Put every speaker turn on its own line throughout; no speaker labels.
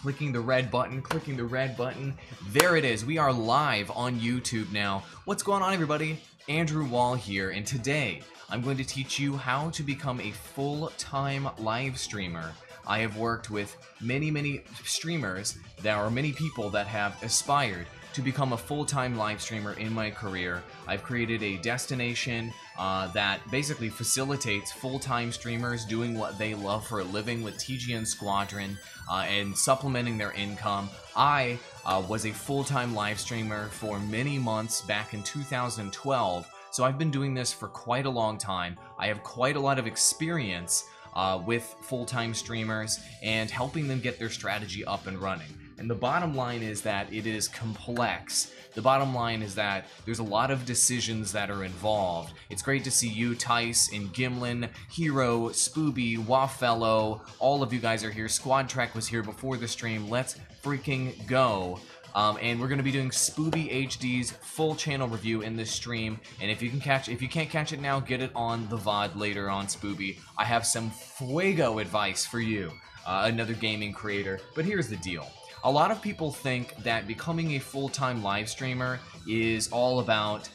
clicking the red button, clicking the red button. There it is. We are live on YouTube now. What's going on, everybody? Andrew Wall here, and today I'm going to teach you how to become a full-time live streamer. I have worked with many streamers. There are many people that have aspired to become a full-time live streamer in my career. I've created a destination that basically facilitates full-time streamers doing what they love for a living with TGN Squadron and supplementing their income. I was a full-time live streamer for many months back in 2012, so I've been doing this for quite a long time. I have quite a lot of experience with full-time streamers and helping them get their strategy up and running. And the bottom line is that it is complex. The bottom line is that there's a lot of decisions that are involved. It's great to see you, Tice, and Gimlin, Hero, Spooby, Waffellow, all of you guys are here. Squad Trek was here before the stream. Let's freaking go. And we're going to be doing Spooby HD's full channel review in this stream. And if you can't catch it now, get it on the VOD later on Spooby. I have some fuego advice for you, another gaming creator. But here's the deal. A lot of people think that becoming a full-time live streamer is all about,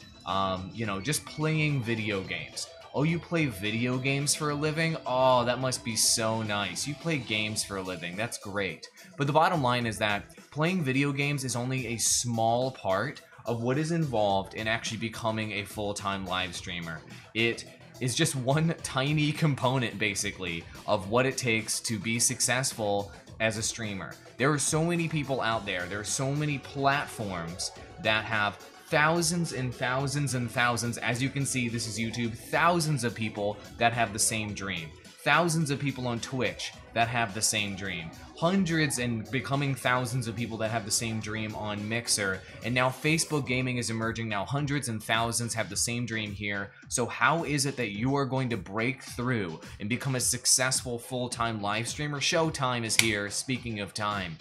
just playing video games. Oh, you play video games for a living? Oh, that must be so nice. You play games for a living. That's great. But the bottom line is that playing video games is only a small part of what is involved in actually becoming a full-time live streamer. It is just one tiny component, basically, of what it takes to be successful as a streamer. There are so many people out there. There are so many platforms that have thousands and thousands and thousands. As you can see, this is YouTube. Thousands of people that have the same dream. Thousands of people on Twitch that have the same dream. Hundreds and becoming thousands of people that have the same dream on Mixer. And now Facebook gaming is emerging. Now hundreds and thousands have the same dream here. So how is it that you are going to break through and become a successful full-time live streamer? Showtime is here, speaking of time.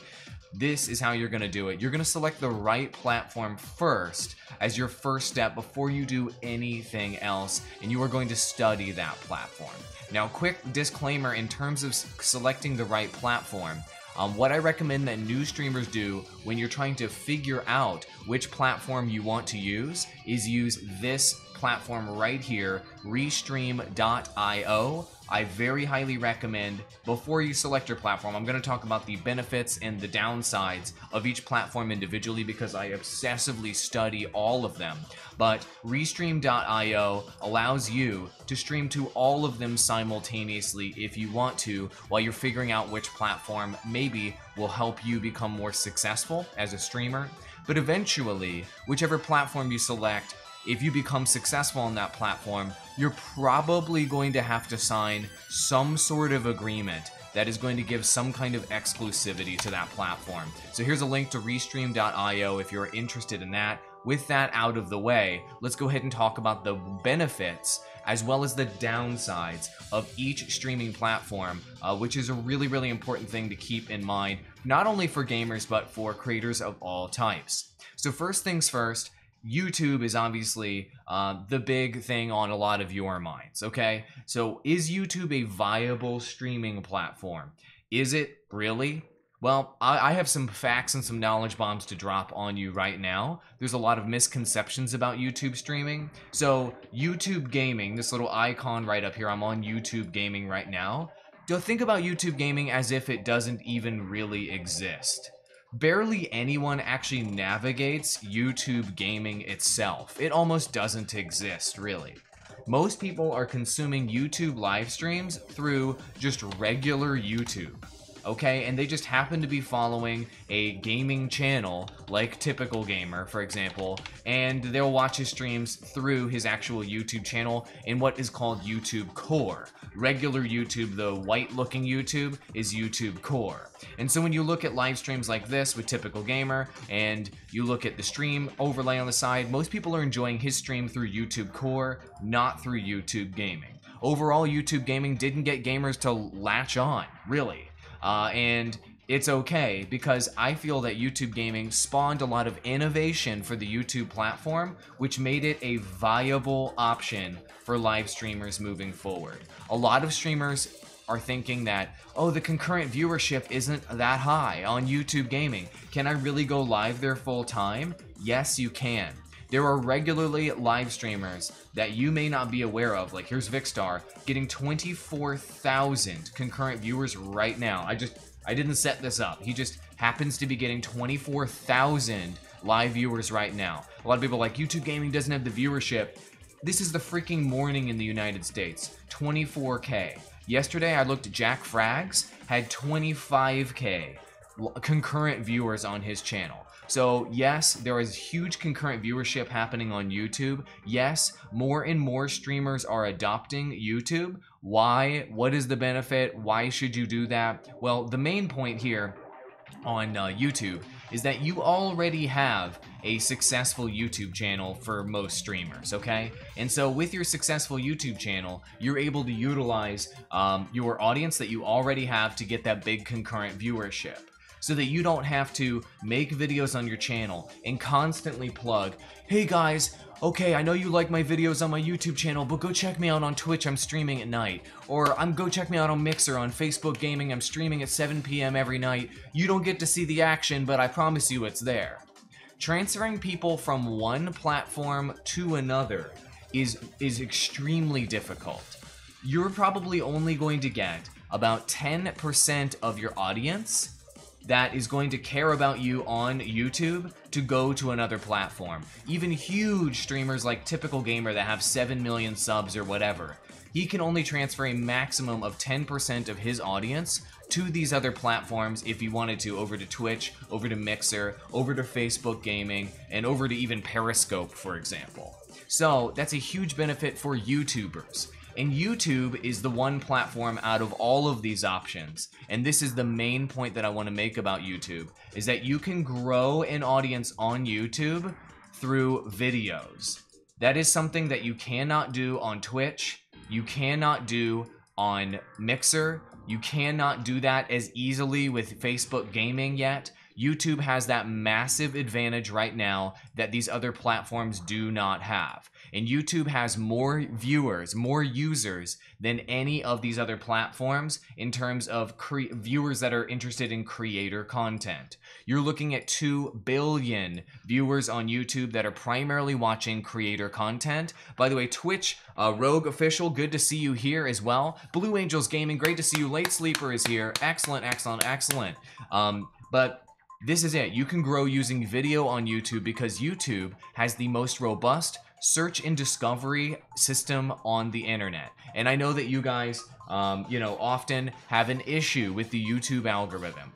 This is how you're going to do it. You're going to select the right platform first as your first step before you do anything else, and you are going to study that platform. Now, quick disclaimer in terms of selecting the right platform. What I recommend that new streamers do when you're trying to figure out which platform you want to use is use this platform right here, Restream.io. I very highly recommend, before you select your platform, I'm going to talk about the benefits and the downsides of each platform individually because I obsessively study all of them. But Restream.io allows you to stream to all of them simultaneously if you want to, while you're figuring out which platform maybe will help you become more successful as a streamer. But eventually, whichever platform you select, if you become successful on that platform, you're probably going to have to sign some sort of agreement that is going to give some kind of exclusivity to that platform. So here's a link to Restream.io if you're interested in that. With that out of the way, let's go ahead and talk about the benefits as well as the downsides of each streaming platform, which is a really important thing to keep in mind, not only for gamers, but for creators of all types. So first things first, YouTube is obviously the big thing on a lot of your minds, okay? So is YouTube a viable streaming platform? Is it really? Well, I have some facts and some knowledge bombs to drop on you right now. There's a lot of misconceptions about YouTube streaming. So YouTube Gaming, this little icon right up here, I'm on YouTube Gaming right now. Don't think about YouTube Gaming as if it doesn't even really exist. Barely anyone actually navigates YouTube Gaming itself. It almost doesn't exist, really. Most people are consuming YouTube live streams through just regular YouTube. Okay, and they just happen to be following a gaming channel like Typical Gamer, for example, and they'll watch his streams through his actual YouTube channel in what is called YouTube Core. Regular YouTube, the white-looking YouTube, is YouTube Core. And so when you look at live streams like this with Typical Gamer, and you look at the stream overlay on the side, most people are enjoying his stream through YouTube Core, not through YouTube Gaming. Overall, YouTube Gaming didn't get gamers to latch on, really. And it's okay because I feel that YouTube Gaming spawned a lot of innovation for the YouTube platform, which made it a viable option for live streamers moving forward. A lot of streamers are thinking that, oh, the concurrent viewership isn't that high on YouTube Gaming. Can I really go live there full time? Yes, you can. There are regularly live streamers that you may not be aware of, like here's Vicstar, getting 24,000 concurrent viewers right now. I didn't set this up. He just happens to be getting 24,000 live viewers right now. A lot of people are like, YouTube Gaming doesn't have the viewership. This is the freaking morning in the United States. 24K. Yesterday I looked at Jack Frags, had 25K concurrent viewers on his channel. So yes, there is huge concurrent viewership happening on YouTube. Yes, more and more streamers are adopting YouTube. Why? What is the benefit? Why should you do that? Well, the main point here on YouTube is that you already have a successful YouTube channel for most streamers, okay? And so with your successful YouTube channel, you're able to utilize your audience that you already have to get that big concurrent viewership, so that you don't have to make videos on your channel and constantly plug, hey guys, okay, I know you like my videos on my YouTube channel, but go check me out on Twitch, I'm streaming at night. Or go check me out on Mixer, on Facebook Gaming, I'm streaming at 7 p.m. every night. You don't get to see the action, but I promise you it's there. Transferring people from one platform to another is extremely difficult. You're probably only going to get about 10% of your audience that is going to care about you on YouTube to go to another platform. Even huge streamers like Typical Gamer that have 7 million subs or whatever, he can only transfer a maximum of 10% of his audience to these other platforms if he wanted to, over to Twitch, over to Mixer, over to Facebook Gaming, and over to even Periscope, for example. So that's a huge benefit for YouTubers. And YouTube is the one platform out of all of these options, and this is the main point that I want to make about YouTube, is that you can grow an audience on YouTube through videos. That is something that you cannot do on Twitch, you cannot do on Mixer, you cannot do that as easily with Facebook Gaming yet. YouTube has that massive advantage right now that these other platforms do not have. And YouTube has more viewers, more users than any of these other platforms in terms of viewers that are interested in creator content. You're looking at 2 billion viewers on YouTube that are primarily watching creator content. By the way, Twitch, Rogue Official, good to see you here as well. Blue Angels Gaming, great to see you. Late Sleeper is here. Excellent, excellent, excellent. But this is it. You can grow using video on YouTube because YouTube has the most robust search and discovery system on the internet. And I know that you guys, often have an issue with the YouTube algorithm.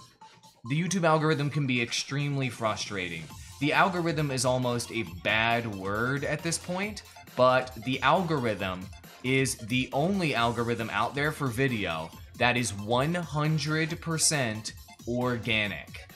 The YouTube algorithm can be extremely frustrating. The algorithm is almost a bad word at this point, but the algorithm is the only algorithm out there for video that is 100% organic.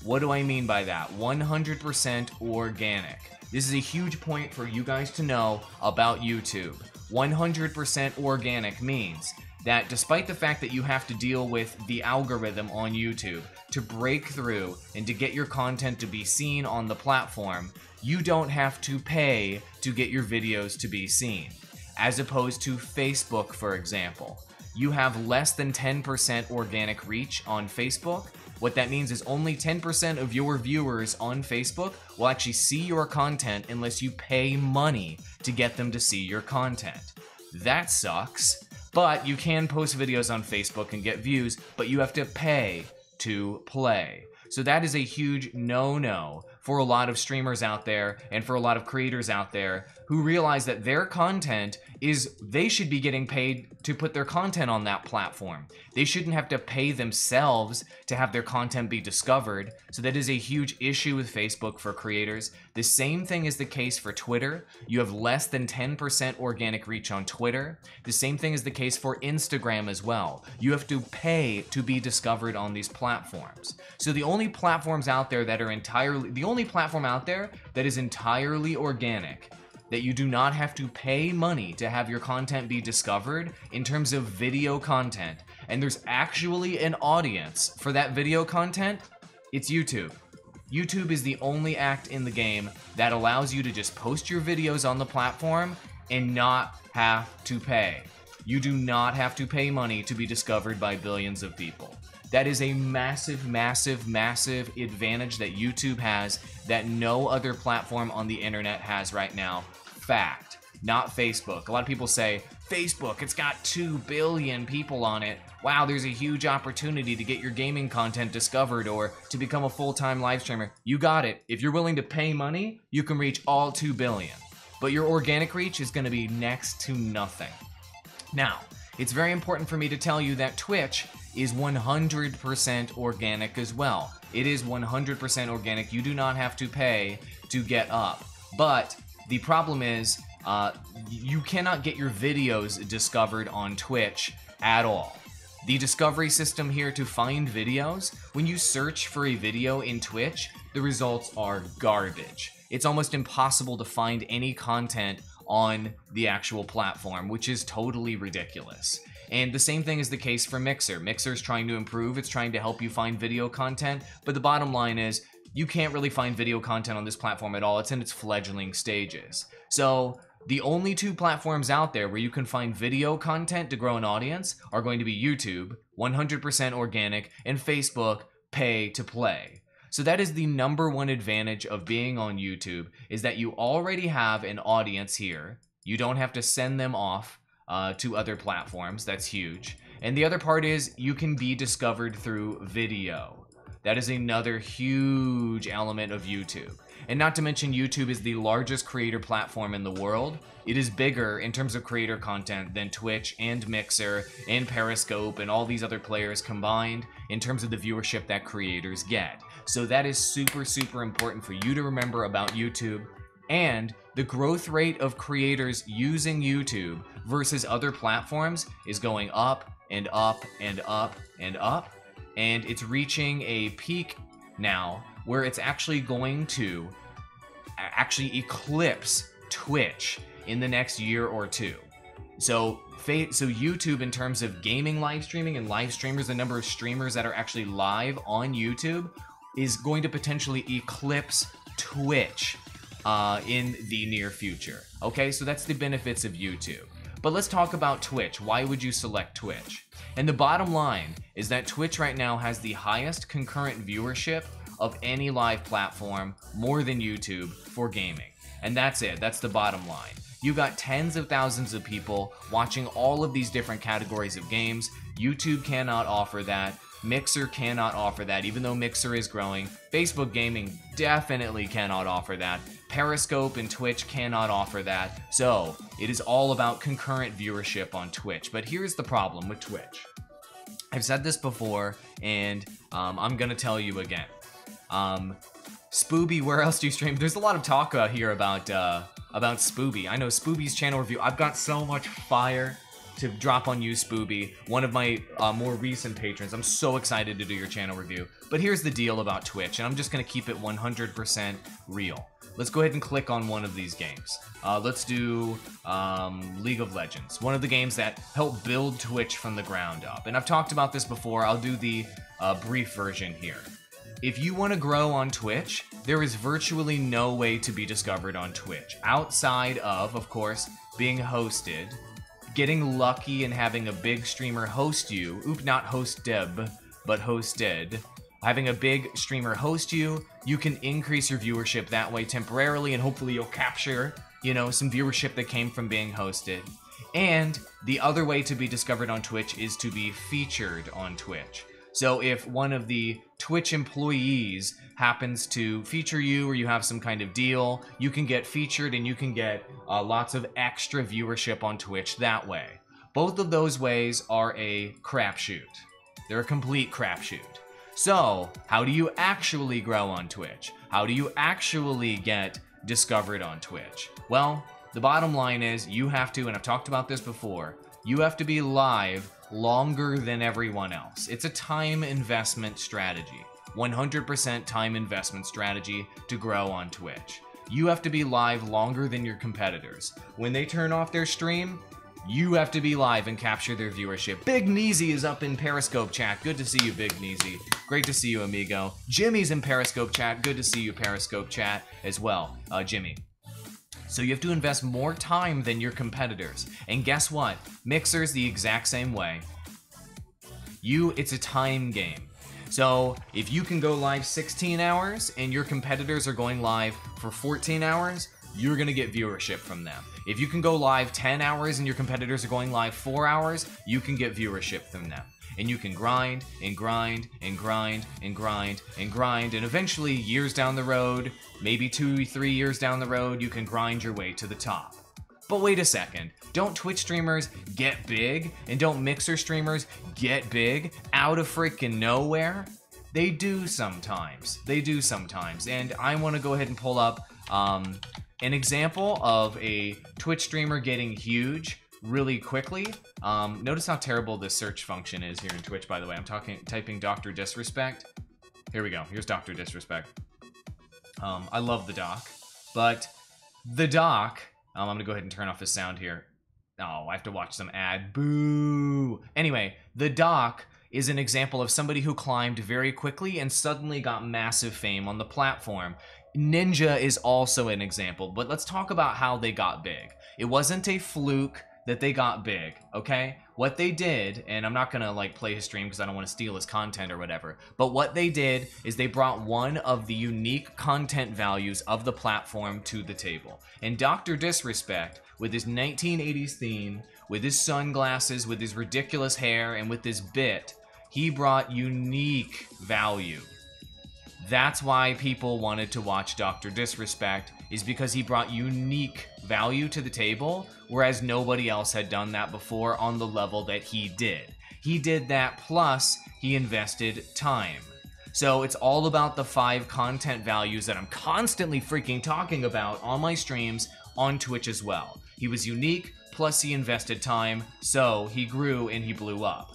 What do I mean by that? 100% organic. This is a huge point for you guys to know about YouTube. 100% organic means that despite the fact that you have to deal with the algorithm on YouTube to break through and to get your content to be seen on the platform, you don't have to pay to get your videos to be seen. As opposed to Facebook, for example. You have less than 10% organic reach on Facebook. What that means is only 10% of your viewers on Facebook will actually see your content unless you pay money to get them to see your content. That sucks, but you can post videos on Facebook and get views, but you have to pay to play. So that is a huge no-no for a lot of streamers out there and for a lot of creators out there who realize that their content they should be getting paid to put their content on that platform. They shouldn't have to pay themselves to have their content be discovered. So that is a huge issue with Facebook for creators. The same thing is the case for Twitter. You have less than 10% organic reach on Twitter. The same thing is the case for Instagram as well. You have to pay to be discovered on these platforms. So the only platforms out there that are the only platform out there that is entirely organic, that you do not have to pay money to have your content be discovered in terms of video content, and there's actually an audience for that video content, it's YouTube. YouTube is the only act in the game that allows you to just post your videos on the platform and not have to pay. You do not have to pay money to be discovered by billions of people. That is a massive, massive, massive advantage that YouTube has that no other platform on the internet has right now. Fact. Not Facebook. A lot of people say, Facebook, it's got 2 billion people on it. Wow, there's a huge opportunity to get your gaming content discovered or to become a full-time live streamer. You got it. If you're willing to pay money, you can reach all 2 billion. But your organic reach is going to be next to nothing. Now, it's very important for me to tell you that Twitch is 100% organic as well. It is 100% organic. You do not have to pay to get up. But the problem is, you cannot get your videos discovered on Twitch at all. The discovery system here to find videos, when you search for a video in Twitch, the results are garbage. It's almost impossible to find any content on the actual platform, which is totally ridiculous. And the same thing is the case for Mixer. Mixer is trying to improve, it's trying to help you find video content, but the bottom line is, you can't really find video content on this platform at all. It's in its fledgling stages. So, the only 2 platforms out there where you can find video content to grow an audience are going to be YouTube, 100% organic, and Facebook, pay to play. So that is the #1 advantage of being on YouTube, is that you already have an audience here. You don't have to send them off to other platforms. That's huge. And the other part is you can be discovered through video. That is another huge element of YouTube. And not to mention, YouTube is the largest creator platform in the world. It is bigger in terms of creator content than Twitch and Mixer and Periscope and all these other players combined in terms of the viewership that creators get. So that is super, super important for you to remember about YouTube. And the growth rate of creators using YouTube versus other platforms is going up and up and up and up. And it's reaching a peak now where it's actually going to eclipse Twitch in the next year or 2. So YouTube, in terms of gaming live streaming and live streamers, the number of streamers that are actually live on YouTube is going to potentially eclipse Twitch in the near future. Okay, so that's the benefits of YouTube. But let's talk about Twitch. Why would you select Twitch? And the bottom line is that Twitch right now has the highest concurrent viewership of any live platform, more than YouTube, for gaming. And that's it. That's the bottom line. You got tens of thousands of people watching all of these different categories of games. YouTube cannot offer that. Mixer cannot offer that, even though Mixer is growing. Facebook Gaming definitely cannot offer that. Periscope and Twitch cannot offer that. So, it is all about concurrent viewership on Twitch. But here's the problem with Twitch. I've said this before, and I'm gonna tell you again. Spooby, where else do you stream? There's a lot of talk here about Spooby. I know Spooby's channel review. I've got so much fire to drop on you, Spooby, one of my more recent patrons. I'm so excited to do your channel review. But here's the deal about Twitch, and I'm just gonna keep it 100% real. Let's go ahead and click on one of these games. Let's do League of Legends, one of the games that helped build Twitch from the ground up. And I've talked about this before. I'll do the brief version here. If you want to grow on Twitch, there is virtually no way to be discovered on Twitch outside of course, being hosted, getting lucky and having a big streamer host you. Not host Deb, but hosted. Having a big streamer host you, you can increase your viewership that way temporarily, and hopefully you'll capture, some viewership that came from being hosted. And the other way to be discovered on Twitch is to be featured on Twitch. So if one of the Twitch employees happens to feature you, or you have some kind of deal, you can get featured and you can get lots of extra viewership on Twitch that way. Both of those ways are a crapshoot. They're a complete crapshoot. So, how do you actually grow on Twitch? How do you actually get discovered on Twitch? Well, the bottom line is you have to, and I've talked about this before, you have to be live longer than everyone else. It's a time investment strategy. 100% time investment strategy to grow on Twitch. You have to be live longer than your competitors. When they turn off their stream, you have to be live and capture their viewership. Big Neezy is up in Periscope chat. Good to see you, Big Neezy. Great to see you, amigo. Jimmy's in Periscope chat. Good to see you, Periscope chat, as well, Jimmy. So you have to invest more time than your competitors. And guess what? Mixer's the exact same way. It's a time game. So if you can go live 16 hours and your competitors are going live for 14 hours, you're gonna get viewership from them. If you can go live 10 hours and your competitors are going live 4 hours, you can get viewership from them. And you can grind and grind and grind and grind and grind, and eventually years down the road, maybe 2-3 years down the road, you can grind your way to the top. But wait a second, don't Twitch streamers get big and don't Mixer streamers get big out of freaking nowhere? They do sometimes. They do sometimes. And I want to go ahead and pull up an example of a Twitch streamer getting huge really quickly. Notice how terrible this search function is here in Twitch, by the way. I'm typing Dr. Disrespect. Here we go. Here's Dr. Disrespect. I love the doc, but the doc, I'm gonna go ahead and turn off his sound here. Oh, I have to watch some ad. Boo. Anyway, the doc is an example of somebody who climbed very quickly and suddenly got massive fame on the platform. Ninja is also an example, but let's talk about how they got big. It wasn't a fluke that they got big, okay? What they did, and I'm not gonna like play his stream because I don't want to steal his content or whatever, but what they did is they brought one of the unique content values of the platform to the table. And Dr. Disrespect, with his 1980s theme, with his sunglasses, with his ridiculous hair, and with his bit, he brought unique value. That's why people wanted to watch Dr. Disrespect, is because he brought unique value to the table, whereas nobody else had done that before on the level that he did. He did that, plus he invested time. So it's all about the 5 content values that I'm constantly freaking talking about on my streams on Twitch as well. He was unique, plus he invested time, so he grew and he blew up.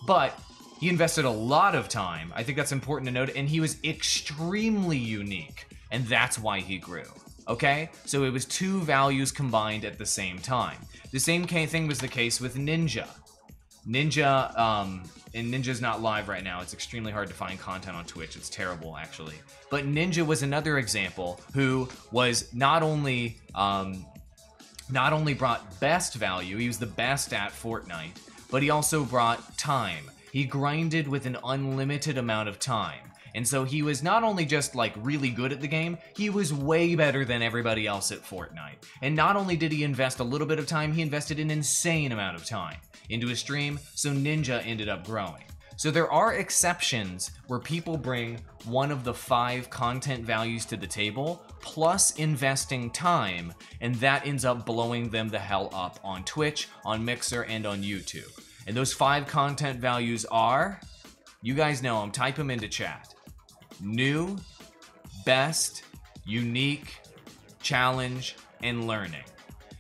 But he invested a lot of time, I think that's important to note, and he was extremely unique, and that's why he grew. Okay? So it was 2 values combined at the same time. The same thing was the case with Ninja. And Ninja's not live right now. It's extremely hard to find content on Twitch. It's terrible, actually. But Ninja was another example who was not only brought best value, he was the best at Fortnite, but he also brought time. He grinded with an unlimited amount of time. And so he was not only just like really good at the game, he was way better than everybody else at Fortnite. And not only did he invest a little bit of time, he invested an insane amount of time into his stream, so Ninja ended up growing. So there are exceptions where people bring one of the 5 content values to the table, plus investing time, and that ends up blowing them the hell up on Twitch, on Mixer, and on YouTube. And those 5 content values are, you guys know them, type them into chat. New, best, unique, challenge, and learning.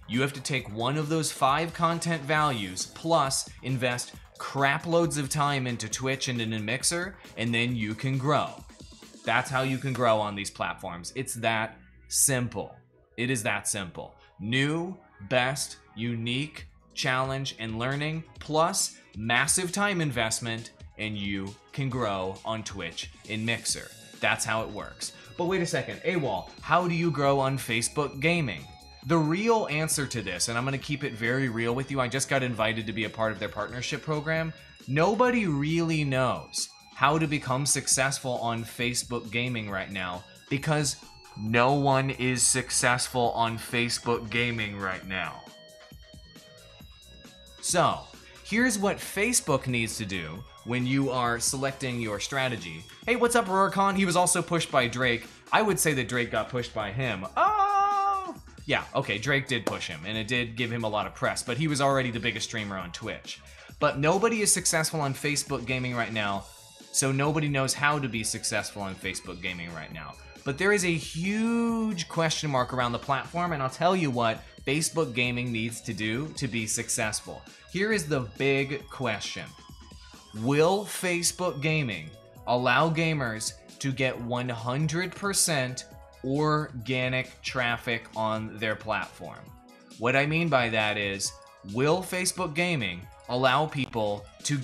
You have to take one of those 5 content values plus invest crap loads of time into Twitch and in a Mixer, and then you can grow. That's how you can grow on these platforms. It's that simple. It is that simple. New, best, unique, challenge, and learning, plus massive time investment, and you can grow on Twitch in Mixer. That's how it works. But wait a second, Awall, how do you grow on Facebook Gaming? The real answer to this, and I'm gonna keep it very real with you, I just got invited to be a part of their partnership program. Nobody really knows how to become successful on Facebook Gaming right now because no one is successful on Facebook Gaming right now. So, here's what Facebook needs to do when you are selecting your strategy. Hey, what's up, Rurikon? He was also pushed by Drake. I would say that Drake got pushed by him. Oh! Yeah, okay, Drake did push him, and it did give him a lot of press, but he was already the biggest streamer on Twitch. But nobody is successful on Facebook Gaming right now, so nobody knows how to be successful on Facebook Gaming right now. But there is a huge question mark around the platform, and I'll tell you what Facebook Gaming needs to do to be successful. Here is the big question. Will Facebook Gaming allow gamers to get 100% organic traffic on their platform? What I mean by that is, will Facebook Gaming allow people to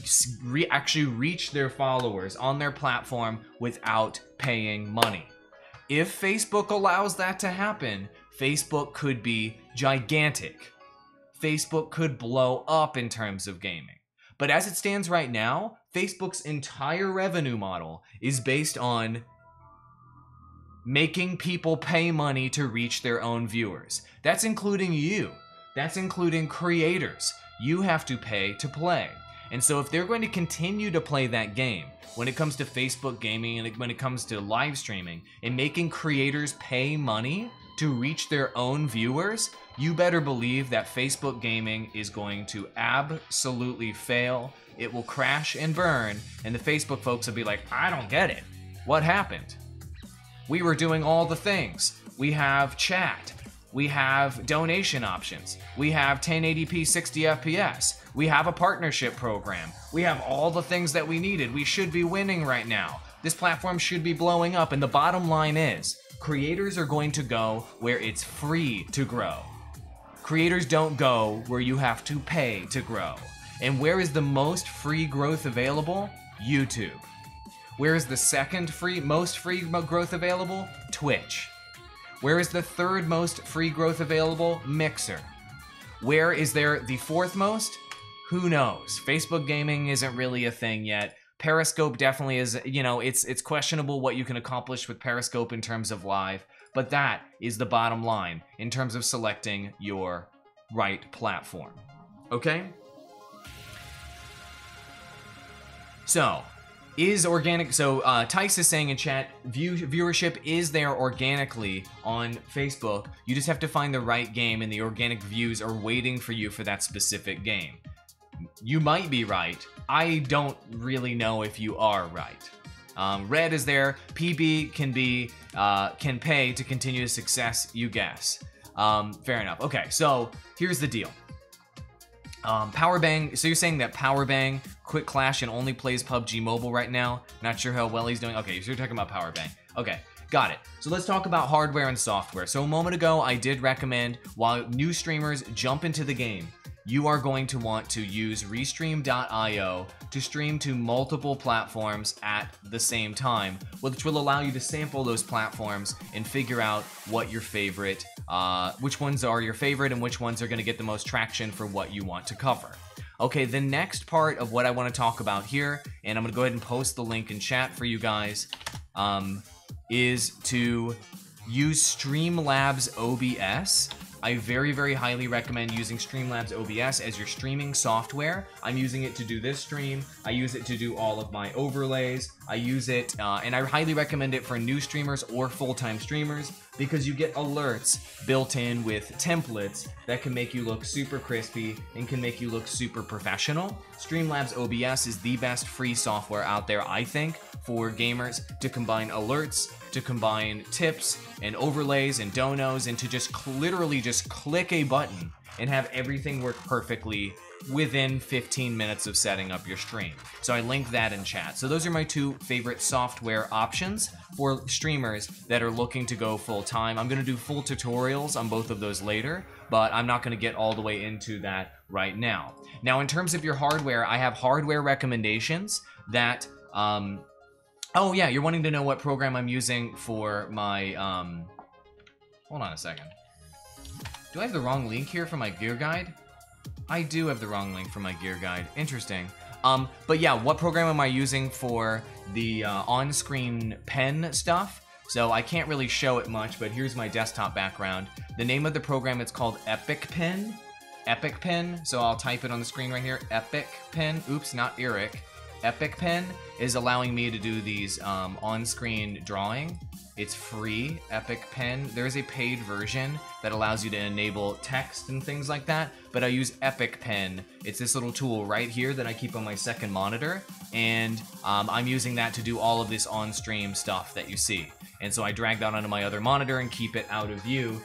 actually reach their followers on their platform without paying money? If Facebook allows that to happen, Facebook could be gigantic. Facebook could blow up in terms of gaming. But as it stands right now, Facebook's entire revenue model is based on making people pay money to reach their own viewers. That's including you. That's including creators. You have to pay to play. And so if they're going to continue to play that game, when it comes to Facebook gaming and when it comes to live streaming and making creators pay money to reach their own viewers, you better believe that Facebook gaming is going to absolutely fail. It will crash and burn, and the Facebook folks will be like, I don't get it. What happened? We were doing all the things. We have chat. We have donation options. We have 1080p 60 FPS. We have a partnership program. We have all the things that we needed. We should be winning right now. This platform should be blowing up, and the bottom line is, creators are going to go where it's free to grow. Creators don't go where you have to pay to grow. And where is the most free growth available? YouTube. Where is the second most free growth available? Twitch. Where is the third most free growth available? Mixer. Where is there the fourth most? Who knows? Facebook gaming isn't really a thing yet. Periscope definitely is, you know, it's questionable what you can accomplish with Periscope in terms of live, but that is the bottom line in terms of selecting your right platform. Okay? So, Tice is saying in chat, viewership is there organically on Facebook. You just have to find the right game, and the organic views are waiting for you for that specific game. You might be right. I don't really know if you are right. Red is there. PB can pay to continue success, you guess. Fair enough. Okay, so here's the deal. Powerbang, so you're saying that Powerbang quit Clash and only plays PUBG Mobile right now? Not sure how well he's doing. Okay, so you're talking about Powerbang. Okay, got it. So let's talk about hardware and software. So a moment ago, I did recommend, while new streamers jump into the game, you are going to want to use Restream.io to stream to multiple platforms at the same time, which will allow you to sample those platforms and figure out what your favorite, which ones are your favorite and which ones are going to get the most traction for what you want to cover. Okay, the next part of what I want to talk about here, and I'm going to go ahead and post the link in chat for you guys, is to use Streamlabs OBS. I very, very highly recommend using Streamlabs OBS as your streaming software. I'm using it to do this stream. I use it to do all of my overlays. I use it, and I highly recommend it for new streamers or full-time streamers because you get alerts built in with templates that can make you look super crispy and can make you look super professional. Streamlabs OBS is the best free software out there, I think, for gamers to combine alerts, to combine tips and overlays and donos, and to just literally just click a button and have everything work perfectly within 15 minutes of setting up your stream. So I linked that in chat. So those are my two favorite software options for streamers that are looking to go full time. I'm going to do full tutorials on both of those later, but I'm not going to get all the way into that right now. Now, in terms of your hardware, I have hardware recommendations that, oh yeah, you're wanting to know what program I'm using for my, hold on a second. Do I have the wrong link here for my gear guide? I do have the wrong link for my gear guide. Interesting. But yeah, what program am I using for the on-screen pen stuff? So I can't really show it much, but here's my desktop background. The name of the program, it's called Epic Pen. Epic Pen, so I'll type it on the screen right here. Epic Pen, oops, not Eric. Epic Pen is allowing me to do these on-screen drawing. It's free, Epic Pen. There is a paid version that allows you to enable text and things like that, but I use Epic Pen. It's this little tool right here that I keep on my second monitor, and I'm using that to do all of this on-stream stuff that you see. And so I drag that onto my other monitor and keep it out of view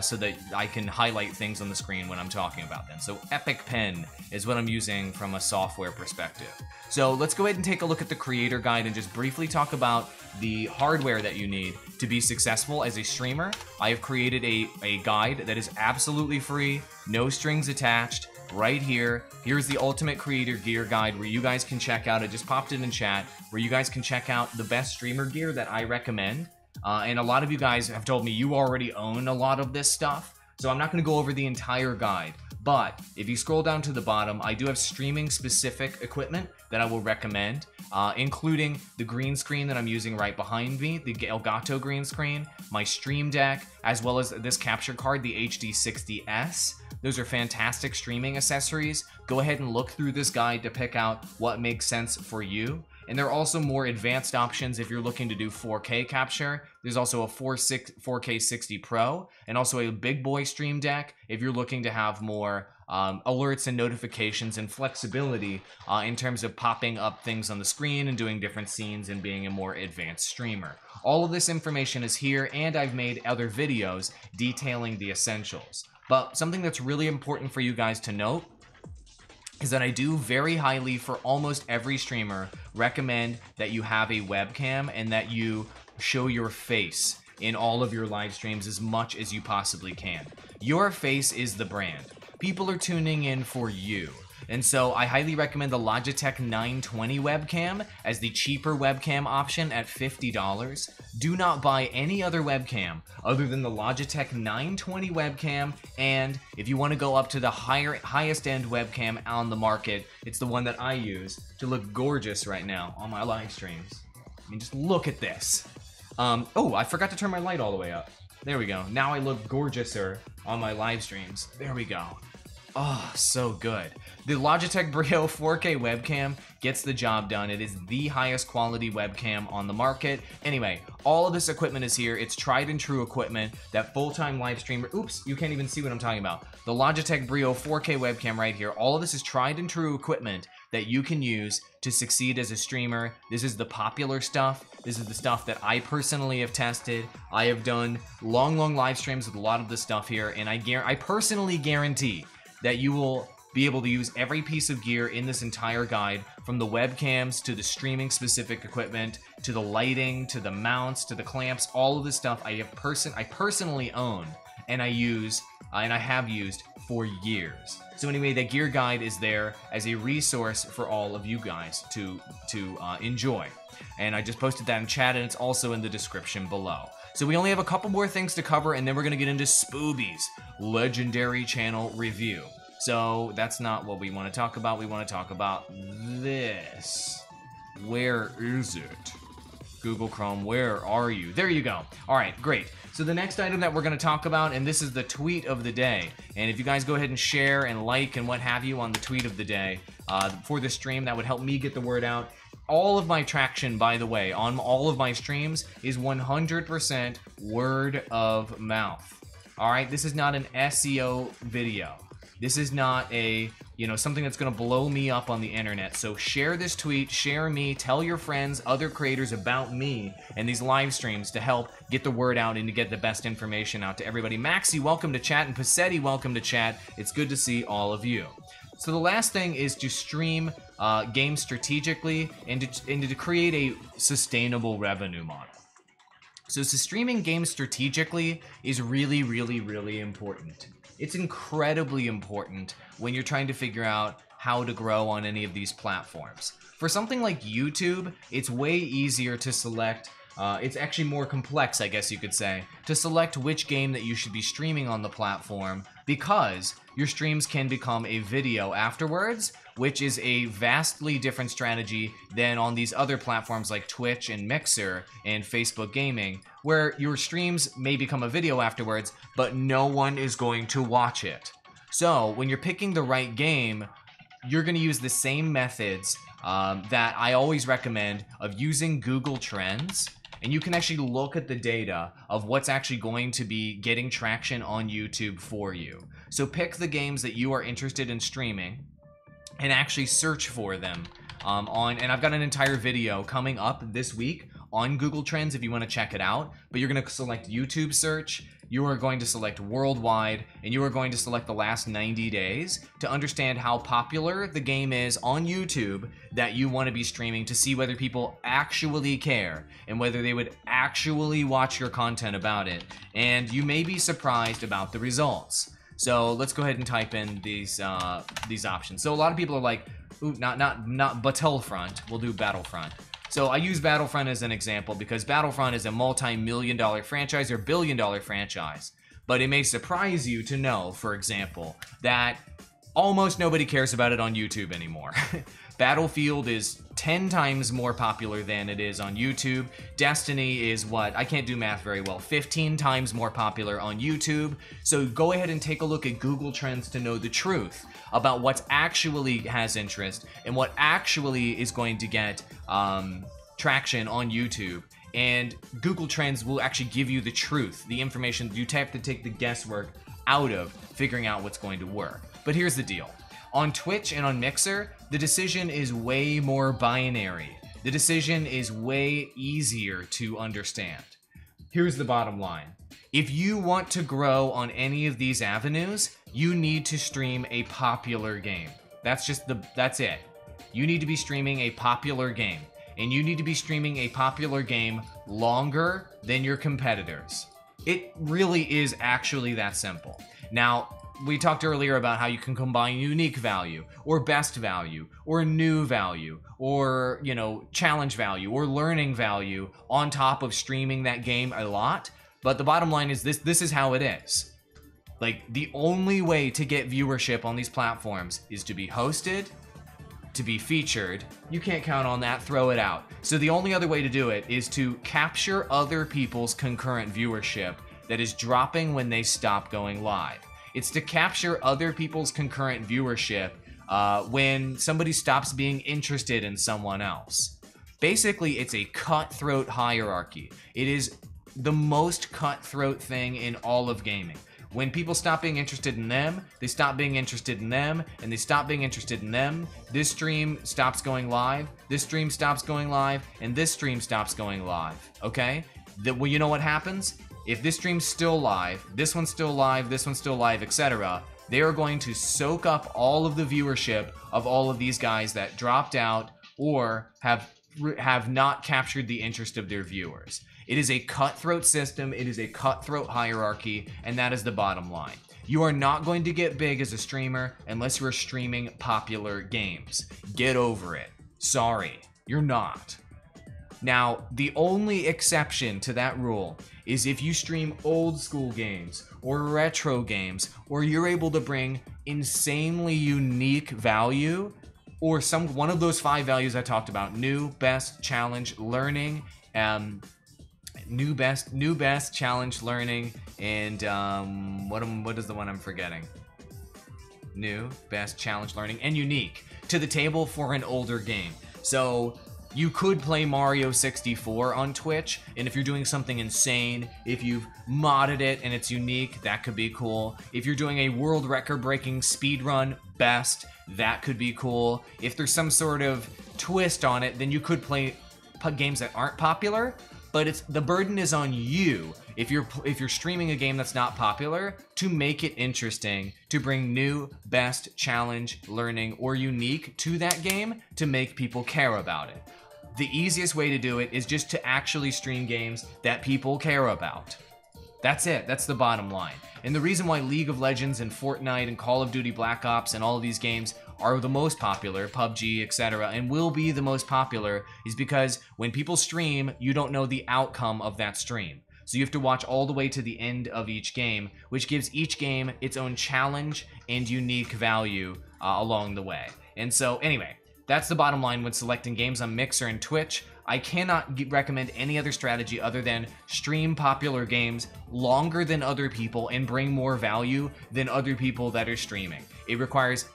so that I can highlight things on the screen when I'm talking about them. So Epic Pen is what I'm using from a software perspective. So let's go ahead and take a look at the creator guide and just briefly talk about the hardware that you need to be successful as a streamer. I have created a guide that is absolutely free, no strings attached, right here. Here's the Ultimate Creator Gear Guide where you guys can check out, I just popped it in chat, where you guys can check out the best streamer gear that I recommend. And a lot of you guys have told me you already own a lot of this stuff, so I'm not going to go over the entire guide. But if you scroll down to the bottom, I do have streaming specific equipment that I will recommend, including the green screen that I'm using right behind me, the Elgato green screen, my Stream Deck, as well as this capture card, the HD60S. Those are fantastic streaming accessories. Go ahead and look through this guide to pick out what makes sense for you. And there are also more advanced options if you're looking to do 4K capture. There's also a 4K 60 Pro and also a big boy Stream Deck if you're looking to have more alerts and notifications and flexibility in terms of popping up things on the screen and doing different scenes and being a more advanced streamer. All of this information is here, and I've made other videos detailing the essentials. But something that's really important for you guys to note is that I do very highly, for almost every streamer, recommend that you have a webcam and that you show your face in all of your live streams as much as you possibly can. Your face is the brand. People are tuning in for you. And so I highly recommend the Logitech 920 webcam as the cheaper webcam option at $50. Do not buy any other webcam other than the Logitech 920 webcam, and if you want to go up to the highest end webcam on the market, it's the one that I use to look gorgeous right now on my live streams. I mean, just look at this. Oh, I forgot to turn my light all the way up. There we go. Now I look gorgeouser on my live streams. There we go. Oh, so good. The Logitech Brio 4K webcam gets the job done. It is the highest quality webcam on the market. Anyway, all of this equipment is here. It's tried and true equipment that full-time live streamer... Oops, you can't even see what I'm talking about. The Logitech Brio 4K webcam right here. All of this is tried and true equipment that you can use to succeed as a streamer. This is the popular stuff. This is the stuff that I personally have tested. I have done long live streams with a lot of this stuff here, and I personally guarantee that you will be able to use every piece of gear in this entire guide, from the webcams to the streaming specific equipment to the lighting to the mounts to the clamps. All of this stuff I personally own and I use and I have used for years. So anyway, the gear guide is there as a resource for all of you guys to enjoy. And I just posted that in chat, and it's also in the description below. So we only have a couple more things to cover, and then we're going to get into Spooby's legendary channel review. So that's not what we want to talk about. We want to talk about this. Where is it? Google Chrome, where are you? There you go. All right, great. So the next item that we're going to talk about, and this is the tweet of the day. And if you guys go ahead and share and like and what have you on the tweet of the day for the stream, that would help me get the word out. All of my traction, by the way, on all of my streams is 100% word of mouth. All right, this is not an SEO video. This is not a, something that's going to blow me up on the internet. So share this tweet, share me, tell your friends, other creators about me and these live streams to help get the word out and to get the best information out to everybody. Maxi, welcome to chat, and Passetti, welcome to chat. It's good to see all of you. So the last thing is to stream games strategically and to create a sustainable revenue model. So streaming games strategically is really, really, really important. It's incredibly important when you're trying to figure out how to grow on any of these platforms. For something like YouTube, it's way easier to select. It's actually more complex, I guess you could say, to select which game that you should be streaming on the platform, because your streams can become a video afterwards, which is a vastly different strategy than on these other platforms like Twitch and Mixer and Facebook Gaming, where your streams may become a video afterwards, but no one is going to watch it. So when you're picking the right game, you're going to use the same methods that I always recommend of using Google Trends. And you can actually look at the data of what's actually going to be getting traction on YouTube for you. So pick the games that you are interested in streaming and actually search for them and I've got an entire video coming up this week on Google Trends if you want to check it out. But you're going to select YouTube search, you are going to select worldwide, and you are going to select the last 90 days to understand how popular the game is on YouTube that you want to be streaming, to see whether people actually care and whether they would actually watch your content about it. And you may be surprised about the results. So let's go ahead and type in these options. So a lot of people are like, ooh, not Battlefront. We'll do Battlefront. So I use Battlefront as an example because Battlefront is a multi-million-dollar franchise or billion-dollar franchise. But it may surprise you to know, for example, that almost nobody cares about it on YouTube anymore. Battlefield is 10 times more popular than it is on YouTube. Destiny is what? I can't do math very well. 15 times more popular on YouTube. So go ahead and take a look at Google Trends to know the truth about what actually has interest and what actually is going to get traction on YouTube. And Google Trends will actually give you the truth, the information. You have to take the guesswork out of figuring out what's going to work. But here's the deal. On Twitch and on Mixer, the decision is way more binary. The decision is way easier to understand. Here's the bottom line. If you want to grow on any of these avenues, you need to stream a popular game. That's it. You need to be streaming a popular game. And you need to be streaming a popular game longer than your competitors. It really is actually that simple. Now, we talked earlier about how you can combine unique value, or best value, or new value, or, challenge value, or learning value on top of streaming that game a lot. But the bottom line is this is how it is. Like, the only way to get viewership on these platforms is to be hosted, to be featured. You can't count on that, throw it out. So the only other way to do it is to capture other people's concurrent viewership that is dropping when they stop going live. It's to capture other people's concurrent viewership when somebody stops being interested in someone else. Basically, it's a cutthroat hierarchy. It is the most cutthroat thing in all of gaming. When people stop being interested in them, they stop being interested in them, and they stop being interested in them. This stream stops going live, this stream stops going live, and this stream stops going live, okay? Well, you know what happens? If this stream's still live, this one's still live, this one's still live, etc., they are going to soak up all of the viewership of all of these guys that dropped out or have not captured the interest of their viewers. It is a cutthroat system, it is a cutthroat hierarchy, and that is the bottom line. You are not going to get big as a streamer unless you're streaming popular games. Get over it. Sorry, you're not. Now, the only exception to that rule is if you stream old school games or retro games, or you're able to bring insanely unique value, or one of those 5 values I talked about: new, best, challenge, learning, new best, challenge, learning, and what is the one I'm forgetting? New, best, challenge, learning, and unique to the table for an older game. So you could play Mario 64 on Twitch, and if you're doing something insane, if you've modded it and it's unique, that could be cool. If you're doing a world record-breaking speedrun best, that could be cool. If there's some sort of twist on it, then you could play games that aren't popular, but the burden is on you if you're streaming a game that's not popular to make it interesting, to bring new, best, challenge, learning, or unique to that game to make people care about it. The easiest way to do it is just to actually stream games that people care about. That's it. That's the bottom line. And the reason why League of Legends and Fortnite and Call of Duty Black Ops and all of these games are the most popular, PUBG, etc., and will be the most popular, is because when people stream, you don't know the outcome of that stream. So you have to watch all the way to the end of each game, which gives each game its own challenge and unique value along the way. And so anyway, that's the bottom line when selecting games on Mixer and Twitch. I cannot recommend any other strategy other than stream popular games longer than other people and bring more value than other people that are streaming. It requires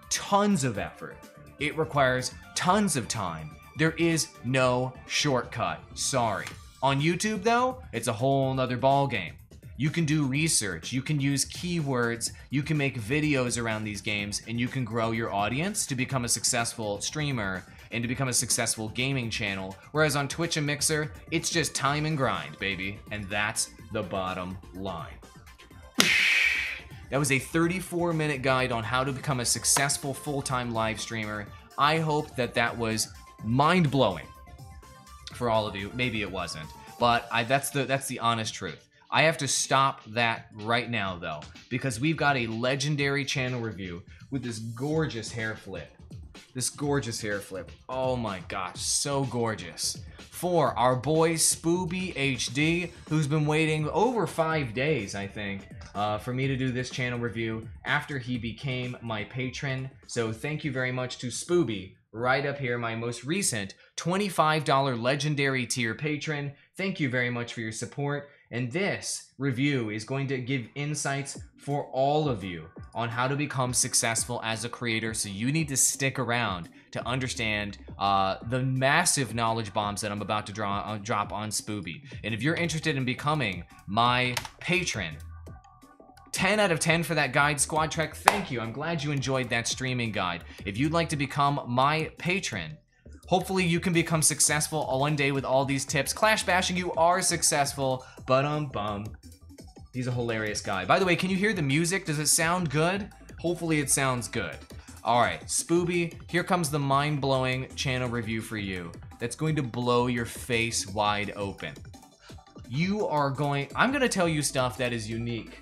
tons of effort. It requires tons of time. There is no shortcut. Sorry. On YouTube, though, it's a whole nother ballgame. You can do research, you can use keywords, you can make videos around these games, and you can grow your audience to become a successful streamer and to become a successful gaming channel. Whereas on Twitch and Mixer, it's just time and grind, baby. And that's the bottom line. That was a 34-minute guide on how to become a successful full-time live streamer. I hope that was mind-blowing for all of you. Maybe it wasn't, but that's the honest truth. I have to stop that right now, though, because we've got a legendary channel review with this gorgeous hair flip. this gorgeous hair flip. Oh my gosh, so gorgeous. For our boy Spooby HD, who's been waiting over 5 days, I think, for me to do this channel review after he became my patron. So thank you very much to Spooby, right up here, my most recent $25 legendary tier patron. Thank you very much for your support. And this review is going to give insights for all of you on how to become successful as a creator. So you need to stick around to understand the massive knowledge bombs that I'm about to drop on Spooby. And if you're interested in becoming my patron, 10 out of 10 for that guide, Squad Trek. Thank you. I'm glad you enjoyed that streaming guide. If you'd like to become my patron, hopefully you can become successful one day with all these tips. Clash bashing, you are successful. Bum. He's a hilarious guy. By the way, can you hear the music? Does it sound good? Hopefully it sounds good. All right, Spooby, here comes the mind-blowing channel review for you. That's going to blow your face wide open. I'm gonna tell you stuff that is unique.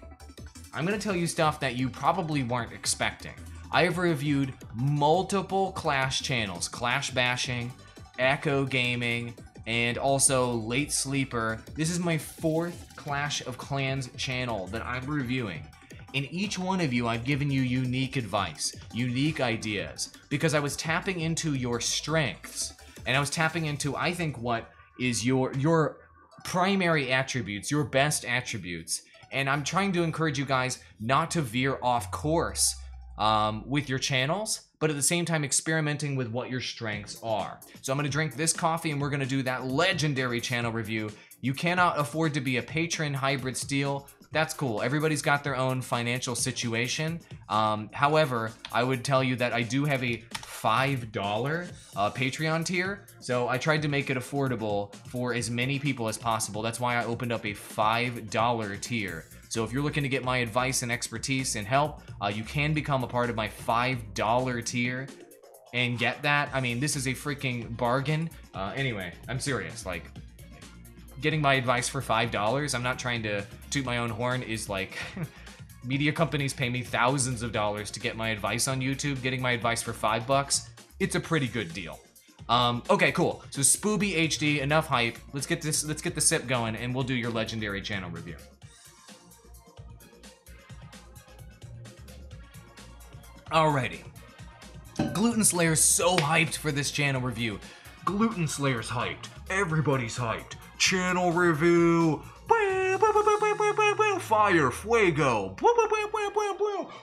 I'm gonna tell you stuff that you probably weren't expecting. I have reviewed multiple Clash channels, Clash Bashing, Echo Gaming, and also Late Sleeper. This is my 4th Clash of Clans channel that I'm reviewing. In each one of you, I've given you unique advice, unique ideas, because I was tapping into your strengths, and I was tapping into, I think, what is your primary attributes, your best attributes, and I'm trying to encourage you guys not to veer off course with your channels, but at the same time experimenting with what your strengths are. So I'm gonna drink this coffee and we're gonna do that legendary channel review. You cannot afford to be a patron hybrid steal. That's cool. Everybody's got their own financial situation. However, I would tell you that I do have a $5 Patreon tier, so I tried to make it affordable for as many people as possible. That's why I opened up a $5 tier. So if you're looking to get my advice and expertise and help, you can become a part of my $5 tier and get that. I mean, this is a freaking bargain. Anyway, I'm serious. Like, getting my advice for $5, I'm not trying to toot my own horn, is like, media companies pay me thousands of dollars to get my advice on YouTube. Getting my advice for $5, it's a pretty good deal. Okay, cool. So Spooby HD, enough hype. Let's get the sip going and we'll do your legendary channel review. Alrighty. Gluten Slayer's so hyped for this channel review. Gluten Slayer's hyped. Everybody's hyped. Channel review. Fire. Fuego.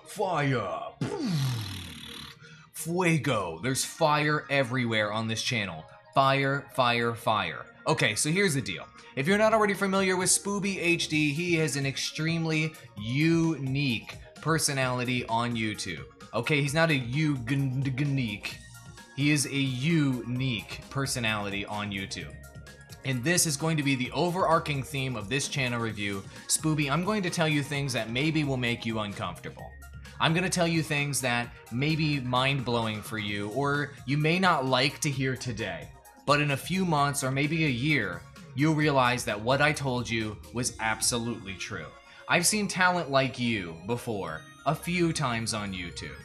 Fire. Fuego. There's fire everywhere on this channel. Fire. Okay, so here's the deal. If you're not already familiar with Spooby HD, he has an extremely unique personality on YouTube. Okay, he's not a unique. He is a unique personality on YouTube. And this is going to be the overarching theme of this channel review. Spooby, I'm going to tell you things that maybe will make you uncomfortable. I'm going to tell you things that may be mind-blowing for you, or you may not like to hear today. But in a few months, or maybe a year, you'll realize that what I told you was absolutely true. I've seen talent like you before, a few times on YouTube.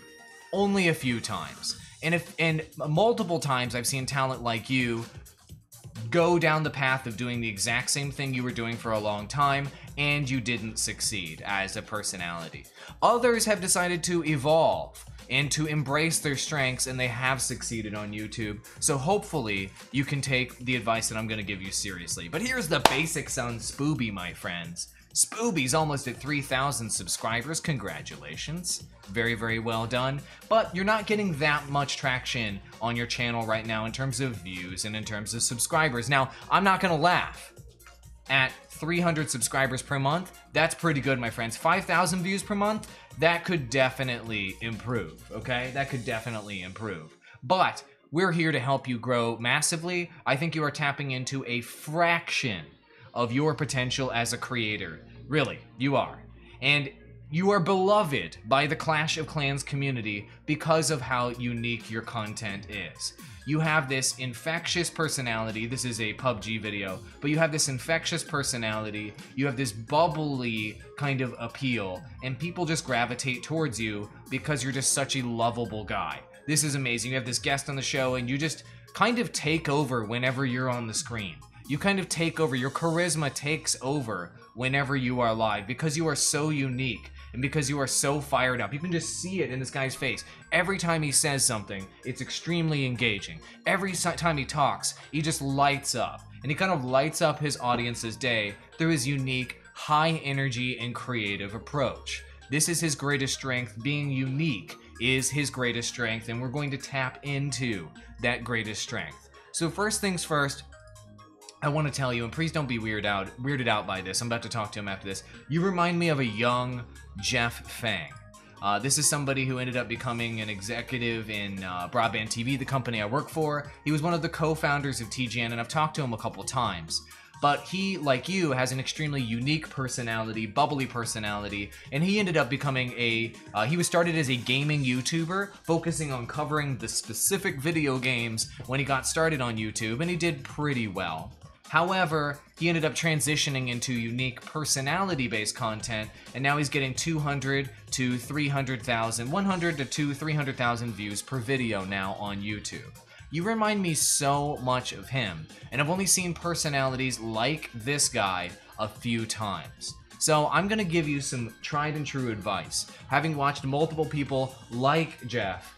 Only a few times. And multiple times I've seen talent like you go down the path of doing the exact same thing you were doing for a long time, and you didn't succeed as a personality. Others have decided to evolve and to embrace their strengths, and they have succeeded on YouTube. So hopefully you can take the advice that I'm going to give you seriously. But here's the basics on Spooby, my friends. Spooby's almost at 3,000 subscribers. Congratulations. Very, very well done. But you're not getting that much traction on your channel right now in terms of views and in terms of subscribers. Now, I'm not gonna laugh. At 300 subscribers per month, that's pretty good, my friends. 5,000 views per month, that could definitely improve, okay? That could definitely improve. But we're here to help you grow massively. I think you are tapping into a fraction of your potential as a creator. Really, you are. And you are beloved by the Clash of Clans community because of how unique your content is. You have this infectious personality. This is a PUBG video, but you have this infectious personality. You have this bubbly kind of appeal, and people just gravitate towards you because you're just such a lovable guy. This is amazing. You have this guest on the show and you just kind of take over whenever you're on the screen. You kind of take over. Your charisma takes over whenever you are live because you are so unique and because you are so fired up. You can just see it in this guy's face. Every time he says something, it's extremely engaging. Every time he talks, he just lights up. And he kind of lights up his audience's day through his unique, high energy and creative approach. This is his greatest strength. Being unique is his greatest strength, and we're going to tap into that greatest strength. So first things first, I want to tell you, and please don't be weirded out by this. I'm about to talk to him after this. You remind me of a young Jeff Fang. This is somebody who ended up becoming an executive in Broadband TV, the company I work for. He was one of the co-founders of TGN, and I've talked to him a couple times. But he, like you, has an extremely unique personality, bubbly personality, and he ended up becoming he was started as a gaming YouTuber, focusing on covering the specific video games when he got started on YouTube, and he did pretty well. However, he ended up transitioning into unique personality-based content, and now he's getting 200 to 300,000, 100 to 300,000 views per video now on YouTube. You remind me so much of him, and I've only seen personalities like this guy a few times. So I'm gonna give you some tried and true advice. Having watched multiple people like Jeff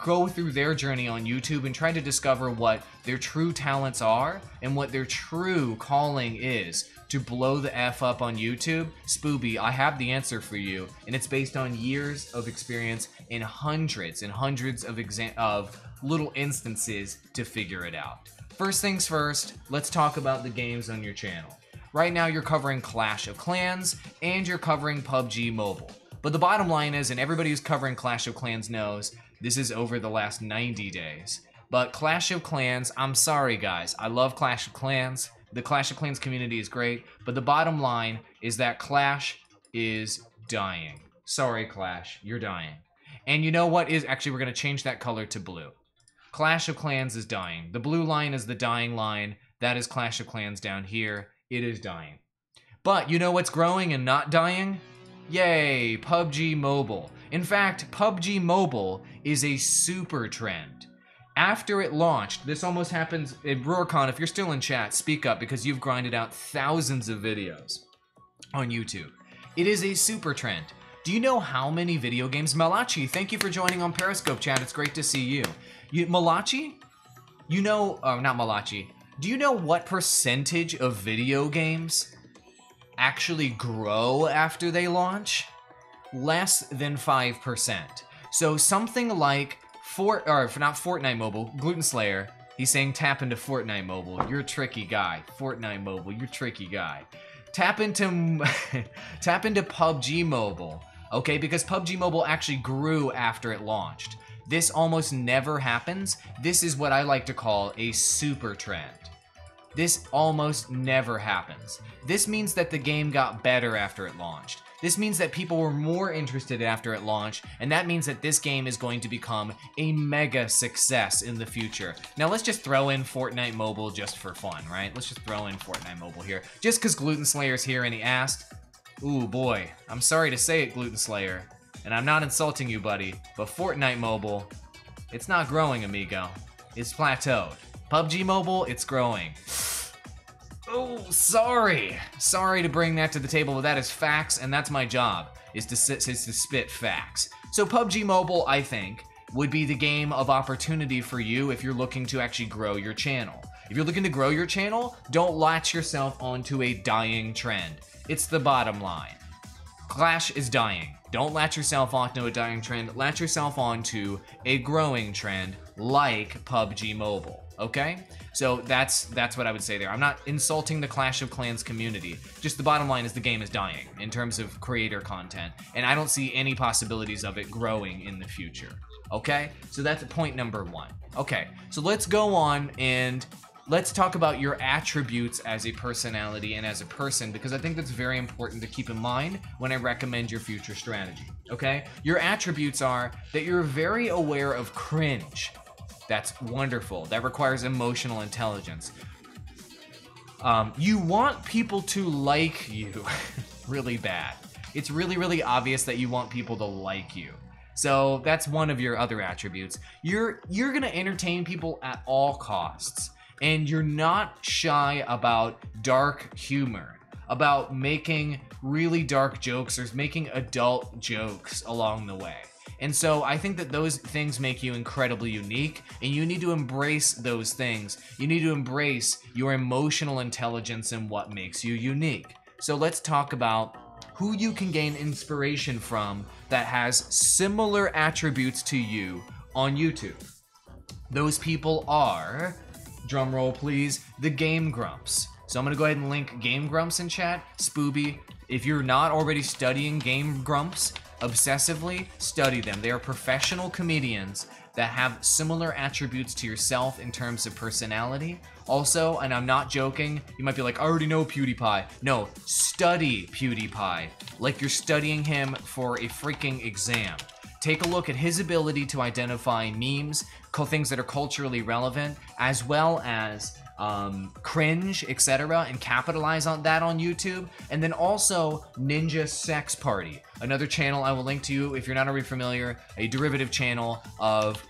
go through their journey on YouTube and try to discover what their true talents are and what their true calling is to blow the F up on YouTube, Spooby, I have the answer for you, and it's based on years of experience in hundreds and hundreds of little instances to figure it out. First things first, let's talk about the games on your channel. Right now you're covering Clash of Clans and you're covering PUBG Mobile. But the bottom line is, and everybody who's covering Clash of Clans knows, this is over the last 90 days. But Clash of Clans, I'm sorry guys, I love Clash of Clans. The Clash of Clans community is great, but the bottom line is that Clash is dying. Sorry Clash, you're dying. And you know what is, actually we're gonna change that color to blue. Clash of Clans is dying. The blue line is the dying line. That is Clash of Clans down here. It is dying. But you know what's growing and not dying? Yay, PUBG Mobile. In fact, PUBG Mobile is a super trend. After it launched, this almost happens, Roarcon, if you're still in chat, speak up because you've grinded out thousands of videos on YouTube. It is a super trend. Do you know how many video games? Malachi, thank you for joining on Periscope chat. It's great to see you. Malachi? You know, not Malachi. Do you know what percentage of video games actually grow after they launch? Less than 5%. So something like not Fortnite Mobile, Gluten Slayer, he's saying tap into Fortnite Mobile. You're a tricky guy. Fortnite Mobile, you're a tricky guy. Tap into PUBG Mobile, okay? Because PUBG Mobile actually grew after it launched. This almost never happens. This is what I like to call a super trend. This almost never happens. This means that the game got better after it launched. This means that people were more interested after it launched, and that means that this game is going to become a mega success in the future. Now let's just throw in Fortnite Mobile just for fun, right? Let's just throw in Fortnite Mobile here. Just because Gluten Slayer's here and he asked. Ooh boy, I'm sorry to say it, Gluten Slayer, and I'm not insulting you, buddy, but Fortnite Mobile, it's not growing, amigo. It's plateaued. PUBG Mobile, it's growing. Oh, sorry. Sorry to bring that to the table, but that is facts, and that's my job, is to spit facts. So PUBG Mobile, I think, would be the game of opportunity for you if you're looking to actually grow your channel. If you're looking to grow your channel, don't latch yourself onto a dying trend. It's the bottom line. Clash is dying. Don't latch yourself onto a dying trend. Latch yourself onto a growing trend like PUBG Mobile, okay? So that's what I would say there. I'm not insulting the Clash of Clans community. Just the bottom line is the game is dying in terms of creator content, and I don't see any possibilities of it growing in the future, okay? So that's point number one. Okay, so let's go on and let's talk about your attributes as a personality and as a person, because I think that's very important to keep in mind when I recommend your future strategy, okay? Your attributes are that you're very aware of cringe. That's wonderful. That requires emotional intelligence. You want people to like you really bad. It's really, really obvious that you want people to like you. So that's one of your other attributes. You're gonna entertain people at all costs, and you're not shy about dark humor, about making really dark jokes or making adult jokes along the way. And so I think that those things make you incredibly unique, and you need to embrace those things. You need to embrace your emotional intelligence and what makes you unique. So let's talk about who you can gain inspiration from that has similar attributes to you on YouTube. Those people are, drum roll please, the Game Grumps. So I'm gonna go ahead and link Game Grumps in chat. Spooby, if you're not already studying Game Grumps obsessively, study them. They are professional comedians that have similar attributes to yourself in terms of personality. Also, and I'm not joking, you might be like, I already know PewDiePie. No, study PewDiePie like you're studying him for a freaking exam. Take a look at his ability to identify memes, things that are culturally relevant, as well as cringe, etc., and capitalize on that on YouTube. And then also Ninja Sex Party, another channel I will link to you if you're not already familiar, a derivative channel of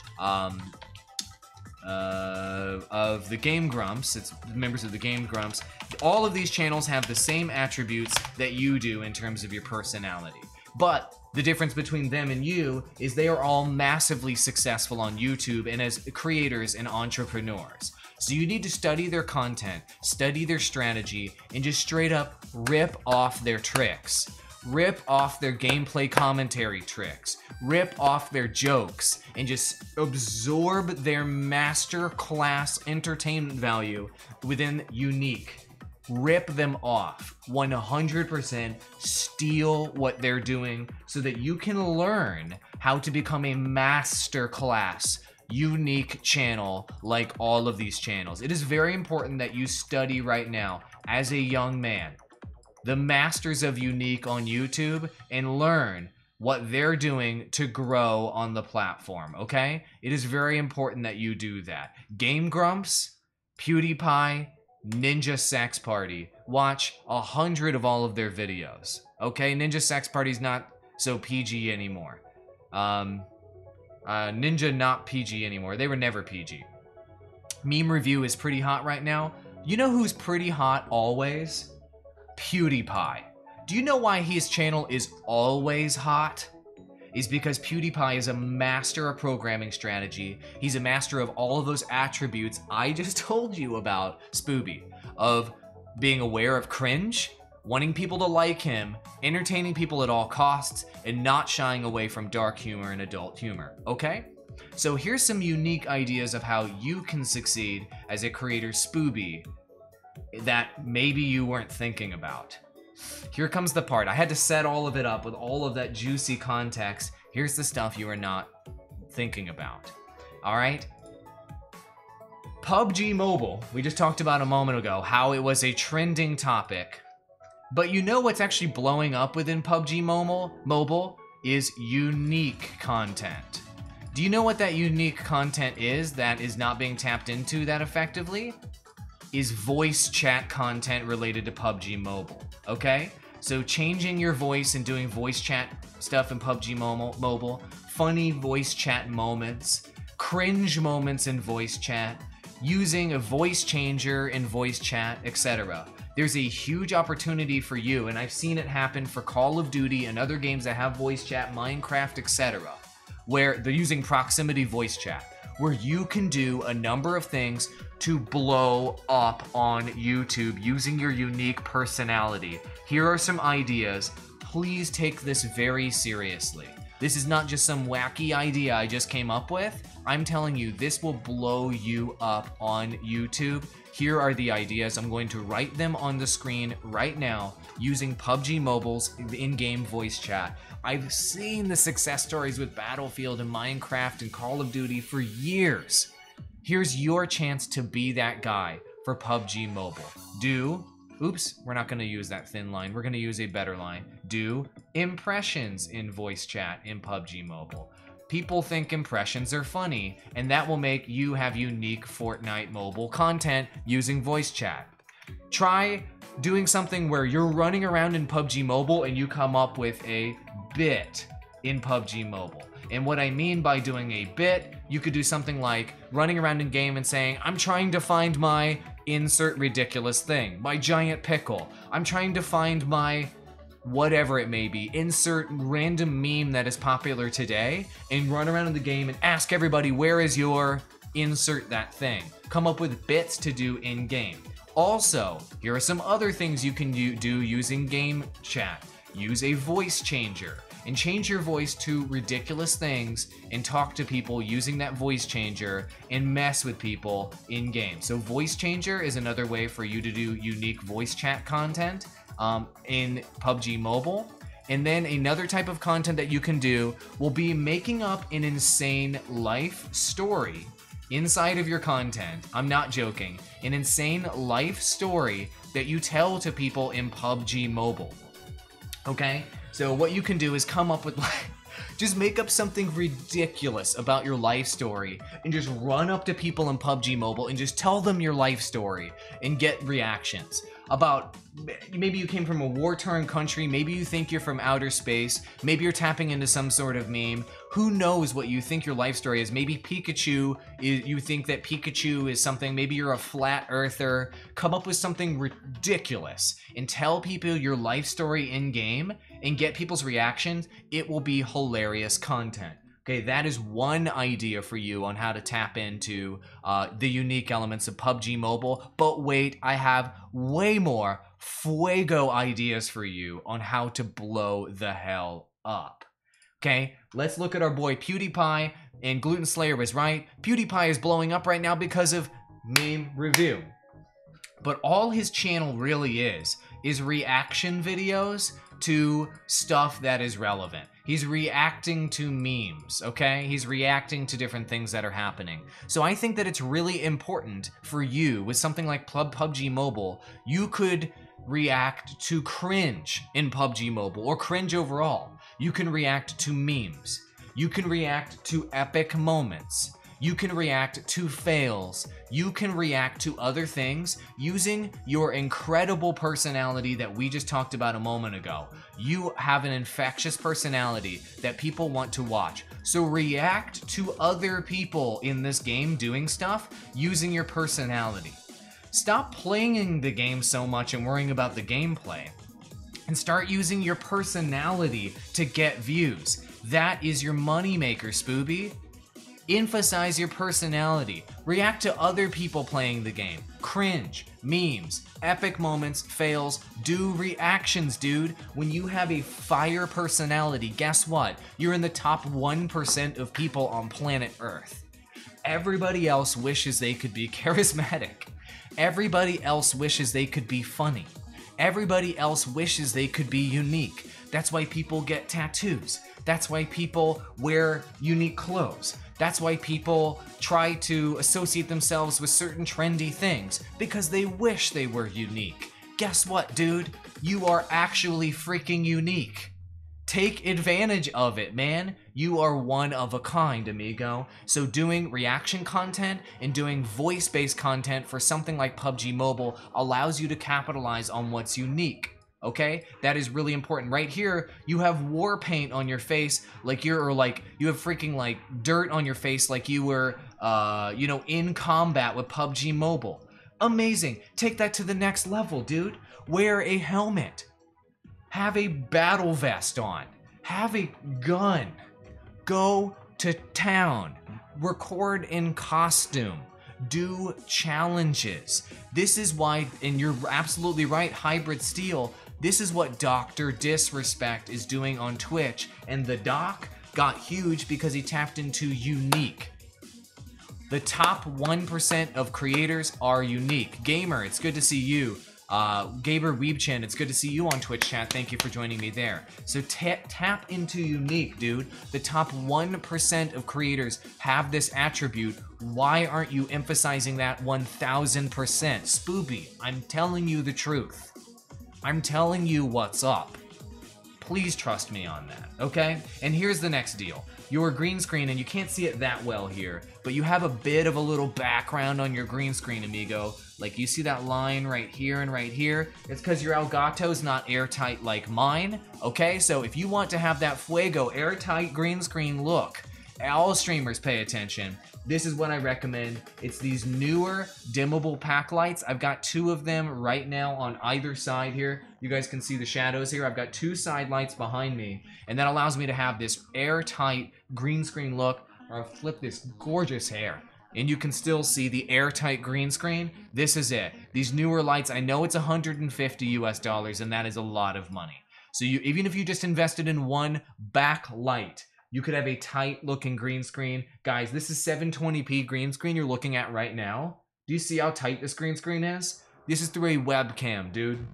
the Game Grumps. It's members of the Game Grumps. All of these channels have the same attributes that you do in terms of your personality. But the difference between them and you is they are all massively successful on YouTube and as creators and entrepreneurs. So you need to study their content, study their strategy, and just straight up rip off their tricks. Rip off their gameplay commentary tricks. Rip off their jokes and just absorb their masterclass entertainment value within unique. Rip them off. 100% steal what they're doing so that you can learn how to become a masterclass unique channel like all of these channels. It is very important that you study right now as a young man the masters of unique on YouTube and learn what they're doing to grow on the platform, okay? It is very important that you do that. Game Grumps, PewDiePie, Ninja Sex Party. Watch 100 of all of their videos, okay? Ninja Sex Party's not so PG anymore. Ninja not PG anymore. They were never PG. Meme Review is pretty hot right now. You know who's pretty hot always? PewDiePie. Do you know why his channel is always hot? Is because PewDiePie is a master of programming strategy. He's a master of all of those attributes I just told you about, Spooby, of being aware of cringe, wanting people to like him, entertaining people at all costs, and not shying away from dark humor and adult humor, okay? So here's some unique ideas of how you can succeed as a creator, Spooby, that maybe you weren't thinking about. Here comes the part. I had to set all of it up with all of that juicy context. Here's the stuff you are not thinking about. All right? PUBG Mobile. We just talked about a moment ago how it was a trending topic. But you know what's actually blowing up within PUBG Mobile is unique content. Do you know what that unique content is that is not being tapped into that effectively? Is voice chat content related to PUBG Mobile, okay? So changing your voice and doing voice chat stuff in PUBG Mobile, funny voice chat moments, cringe moments in voice chat, using a voice changer in voice chat, etc. There's a huge opportunity for you, and I've seen it happen for Call of Duty and other games that have voice chat, Minecraft, etc., where they're using proximity voice chat, where you can do a number of things to blow up on YouTube using your unique personality. Here are some ideas. Please take this very seriously. This is not just some wacky idea I just came up with. I'm telling you, this will blow you up on YouTube. Here are the ideas. I'm going to write them on the screen right now using PUBG Mobile's in-game voice chat. I've seen the success stories with Battlefield and Minecraft and Call of Duty for years. Here's your chance to be that guy for PUBG Mobile. Oops, we're not gonna use that thin line. We're gonna use a better line. Do impressions in voice chat in PUBG Mobile. People think impressions are funny, and that will make you have unique Fortnite mobile content using voice chat. Try doing something where you're running around in PUBG Mobile and you come up with a bit in PUBG Mobile. And what I mean by doing a bit, you could do something like running around in game and saying, I'm trying to find my insert ridiculous thing, my giant pickle. I'm trying to find my whatever it may be. Insert random meme that is popular today and run around in the game and ask everybody, where is your insert that thing? Come up with bits to do in game. Also, here are some other things you can do using game chat. Use a voice changer and change your voice to ridiculous things and talk to people using that voice changer and mess with people in game. So voice changer is another way for you to do unique voice chat content in PUBG Mobile. And then another type of content that you can do will be making up an insane life story inside of your content. I'm not joking. An insane life story that you tell to people in PUBG Mobile. Okay? So what you can do is come up with just make up something ridiculous about your life story and just run up to people in PUBG Mobile and just tell them your life story and get reactions. About maybe you came from a war-torn country, maybe you think you're from outer space, maybe you're tapping into some sort of meme. Who knows what you think your life story is? Maybe Pikachu, you think that Pikachu is something, maybe you're a flat earther. Come up with something ridiculous and tell people your life story in game and get people's reactions. It will be hilarious content. Okay, that is one idea for you on how to tap into the unique elements of PUBG Mobile. But wait, I have way more fuego ideas for you on how to blow the hell up. Okay, let's look at our boy PewDiePie, and Gluten Slayer was right. PewDiePie is blowing up right now because of meme review. But all his channel really is reaction videos to stuff that is relevant. He's reacting to memes, okay? He's reacting to different things that are happening. So I think that it's really important for you with something like PUBG Mobile. You could react to cringe in PUBG Mobile or cringe overall. You can react to memes. You can react to epic moments. You can react to fails. You can react to other things using your incredible personality that we just talked about a moment ago. You have an infectious personality that people want to watch. So react to other people in this game doing stuff using your personality. Stop playing the game so much and worrying about the gameplay, and start using your personality to get views. That is your moneymaker, Spooby. Emphasize your personality. React to other people playing the game. Cringe, memes, epic moments, fails. Do reactions, dude. When you have a fire personality, guess what? You're in the top 1% of people on planet Earth. Everybody else wishes they could be charismatic. Everybody else wishes they could be funny. Everybody else wishes they could be unique. That's why people get tattoos. That's why people wear unique clothes. That's why people try to associate themselves with certain trendy things, because they wish they were unique. Guess what, dude? You are actually freaking unique. Take advantage of it, man. You are one of a kind, amigo. So doing reaction content and doing voice-based content for something like PUBG Mobile allows you to capitalize on what's unique. Okay, that is really important. Right here, you have war paint on your face, like you have freaking like dirt on your face, like you were, in combat with PUBG Mobile. Amazing. Take that to the next level, dude. Wear a helmet. Have a battle vest on. Have a gun. Go to town. Record in costume. Do challenges. This is why, and you're absolutely right, Hybrid Steel, this is what Dr. Disrespect is doing on Twitch, and the doc got huge because he tapped into unique. The top 1% of creators are unique. Gamer, it's good to see you. Gaber Weebchan, it's good to see you on Twitch chat. Thank you for joining me there. So tap into unique, dude. The top 1% of creators have this attribute. Why aren't you emphasizing that 1000%? Spooby, I'm telling you the truth. I'm telling you what's up. Please trust me on that, okay? And here's the next deal. Your green screen, and you can't see it that well here, but you have a bit of a little background on your green screen, amigo. Like, you see that line right here and right here? It's because your Elgato's not airtight like mine, okay? So if you want to have that Fuego airtight green screen look, all streamers pay attention. This is what I recommend. It's these newer dimmable pack lights. I've got 2 of them right now on either side here. You guys can see the shadows here. I've got 2 side lights behind me, and that allows me to have this airtight green screen look. I'll flip this gorgeous hair, and you can still see the airtight green screen. This is it. These newer lights, I know it's $150 US, and that is a lot of money. So even if you just invested in one backlight, you could have a tight looking green screen. Guys, this is 720p green screen you're looking at right now. Do you see how tight this green screen is? This is through a webcam, dude.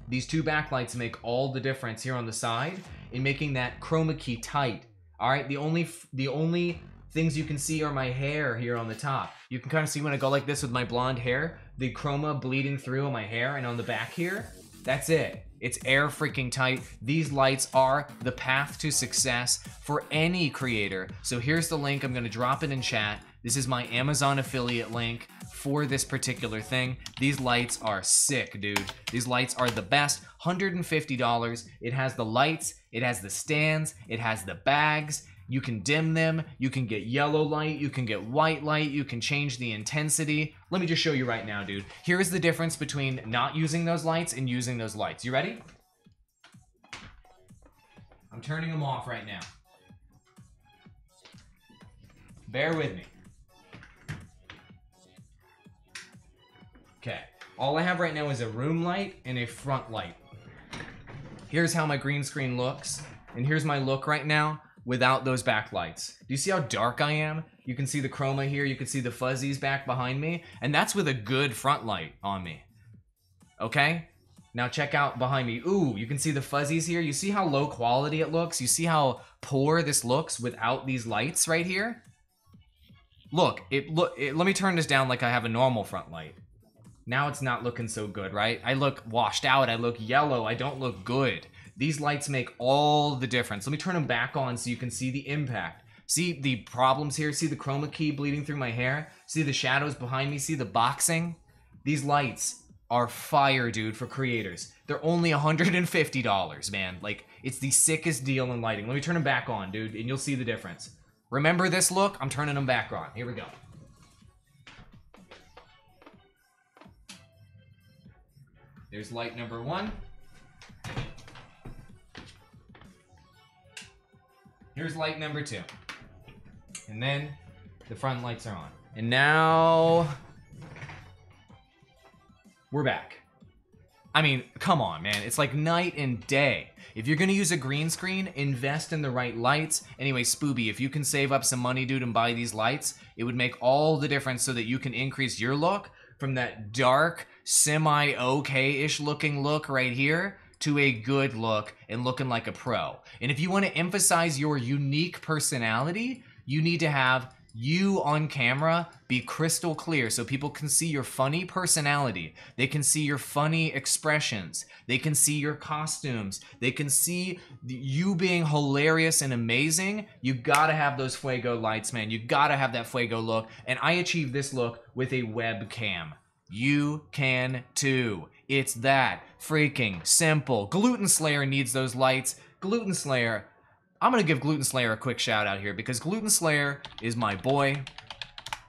These 2 backlights make all the difference here on the side in making that chroma key tight. All right, the only things you can see are my hair here on the top. You can kind of see when I go like this with my blonde hair, the chroma bleeding through on my hair, and on the back here, that's it. It's air freaking tight. These lights are the path to success for any creator. So here's the link. I'm going to drop it in chat. This is my Amazon affiliate link for this particular thing. These lights are sick, dude. These lights are the best. $150. It has the lights. It has the stands. It has the bags. You can dim them. You can get yellow light. You can get white light. You can change the intensity. Let me just show you right now, dude. Here is the difference between not using those lights and using those lights. You ready? I'm turning them off right now. Bear with me. Okay. All I have right now is a room light and a front light. Here's how my green screen looks. And here's my look right now without those backlights. Do you see how dark I am? You can see the chroma here. You can see the fuzzies back behind me. And that's with a good front light on me. Okay? Now check out behind me. Ooh, you can see the fuzzies here. You see how low quality it looks? You see how poor this looks without these lights right here? Look, let me turn this down like I have a normal front light. Now it's not looking so good, right? I look washed out. I look yellow. I don't look good. These lights make all the difference. Let me turn them back on so you can see the impact. See the problems here? See the chroma key bleeding through my hair? See the shadows behind me? See the boxing? These lights are fire, dude, for creators. They're only $150, man. Like, it's the sickest deal in lighting. Let me turn them back on, dude, and you'll see the difference. Remember this look? I'm turning them back on. Here we go. There's light number 1. Here's light number 2. And then the front lights are on. And now we're back. I mean, come on, man. It's like night and day. If you're gonna use a green screen, invest in the right lights. Anyway, Spooby, if you can save up some money, dude, and buy these lights, it would make all the difference so that you can increase your look from that dark, semi-okay-ish looking look right here to a good look and looking like a pro. And if you want to emphasize your unique personality, you need to have you on camera be crystal clear so people can see your funny personality. They can see your funny expressions. They can see your costumes. They can see you being hilarious and amazing. You gotta have those Fuego lights, man. You gotta have that Fuego look. And I achieved this look with a webcam. You can too. It's that freaking simple. Gluten Slayer needs those lights. Gluten Slayer, I'm gonna give Gluten Slayer a quick shout out here because Gluten Slayer is my boy.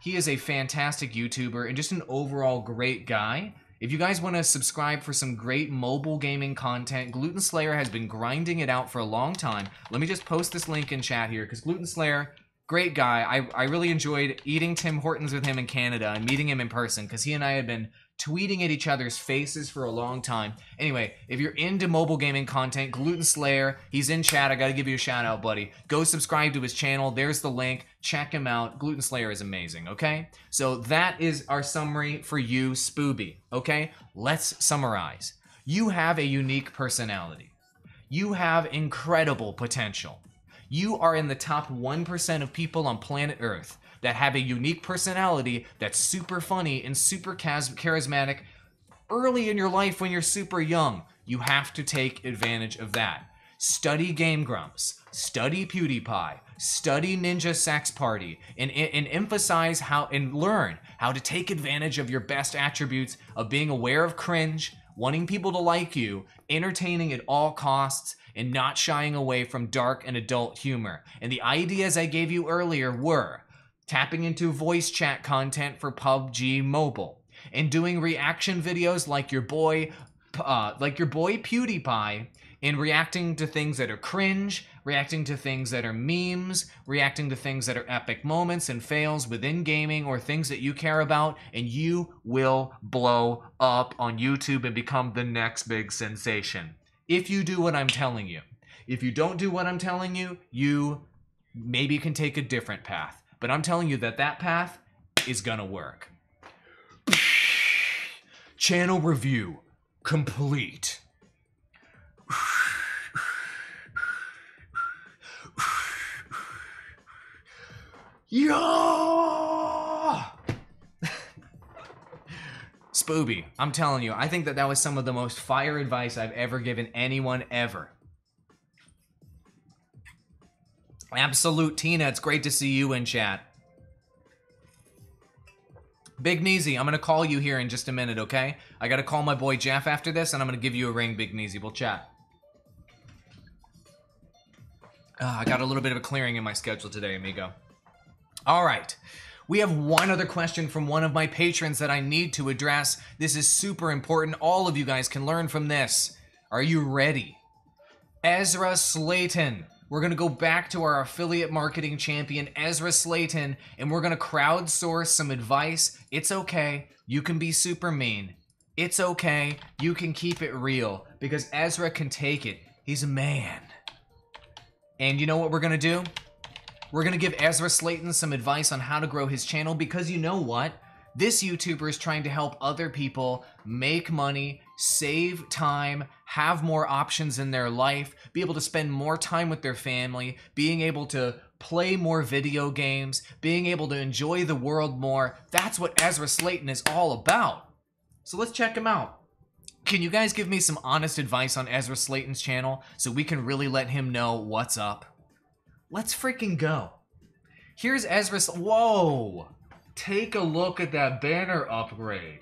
He is a fantastic YouTuber and just an overall great guy. If you guys want to subscribe for some great mobile gaming content, Gluten Slayer has been grinding it out for a long time. Let me just post this link in chat here because Gluten Slayer, great guy. I really enjoyed eating Tim Hortons with him in Canada and meeting him in person because he and I had been tweeting at each other's faces for a long time. Anyway, if you're into mobile gaming content, Gluten Slayer, he's in chat. I gotta give you a shout out, buddy. Go subscribe to his channel. There's the link. Check him out. Gluten Slayer is amazing, okay? So that is our summary for you, Spooby, okay? Let's summarize. You have a unique personality. You have incredible potential. You are in the top 1% of people on planet Earth that have a unique personality that's super funny and super charismatic early in your life when you're super young. You have to take advantage of that. study Game Grumps, study PewDiePie, study Ninja Sex Party, and emphasize how and learn how to take advantage of your best attributes of being aware of cringe, wanting people to like you, entertaining at all costs, and not shying away from dark and adult humor. And the ideas I gave you earlier were tapping into voice chat content for PUBG Mobile, and doing reaction videos like your boy PewDiePie, and reacting to things that are cringe, reacting to things that are memes, reacting to things that are epic moments and fails within gaming or things that you care about, and you will blow up on YouTube and become the next big sensation. If you do what I'm telling you. If you don't do what I'm telling you, you maybe can take a different path. But I'm telling you that that path is gonna work. Channel review complete. Yeah! Spooby, I'm telling you, I think that was some of the most fire advice I've ever given anyone ever. Absolute Tina, it's great to see you in chat. Big Neezy, I'm gonna call you here in just a minute, okay? I gotta call my boy Jeff after this, and I'm gonna give you a ring, Big Neezy. We'll chat. I got a little bit of a clearing in my schedule today, amigo. All right. We have one other question from one of my patrons that I need to address. This is super important. All of you guys can learn from this. Are you ready? Ezra Slaton. We're going to go back to our affiliate marketing champion, Ezra Slaton, and we're going to crowdsource some advice. It's okay. You can be super mean. It's okay. You can keep it real because Ezra can take it. He's a man. And you know what we're going to do? We're going to give Ezra Slaton some advice on how to grow his channel because you know what? This YouTuber is trying to help other people make money, save time, have more options in their life, be able to spend more time with their family, being able to play more video games, being able to enjoy the world more. That's what Ezra Slaton is all about. So let's check him out. Can you guys give me some honest advice on Ezra Slaton's channel so we can really let him know what's up? Let's freaking go. Here's Ezra. Whoa! Take a look at that banner upgrade.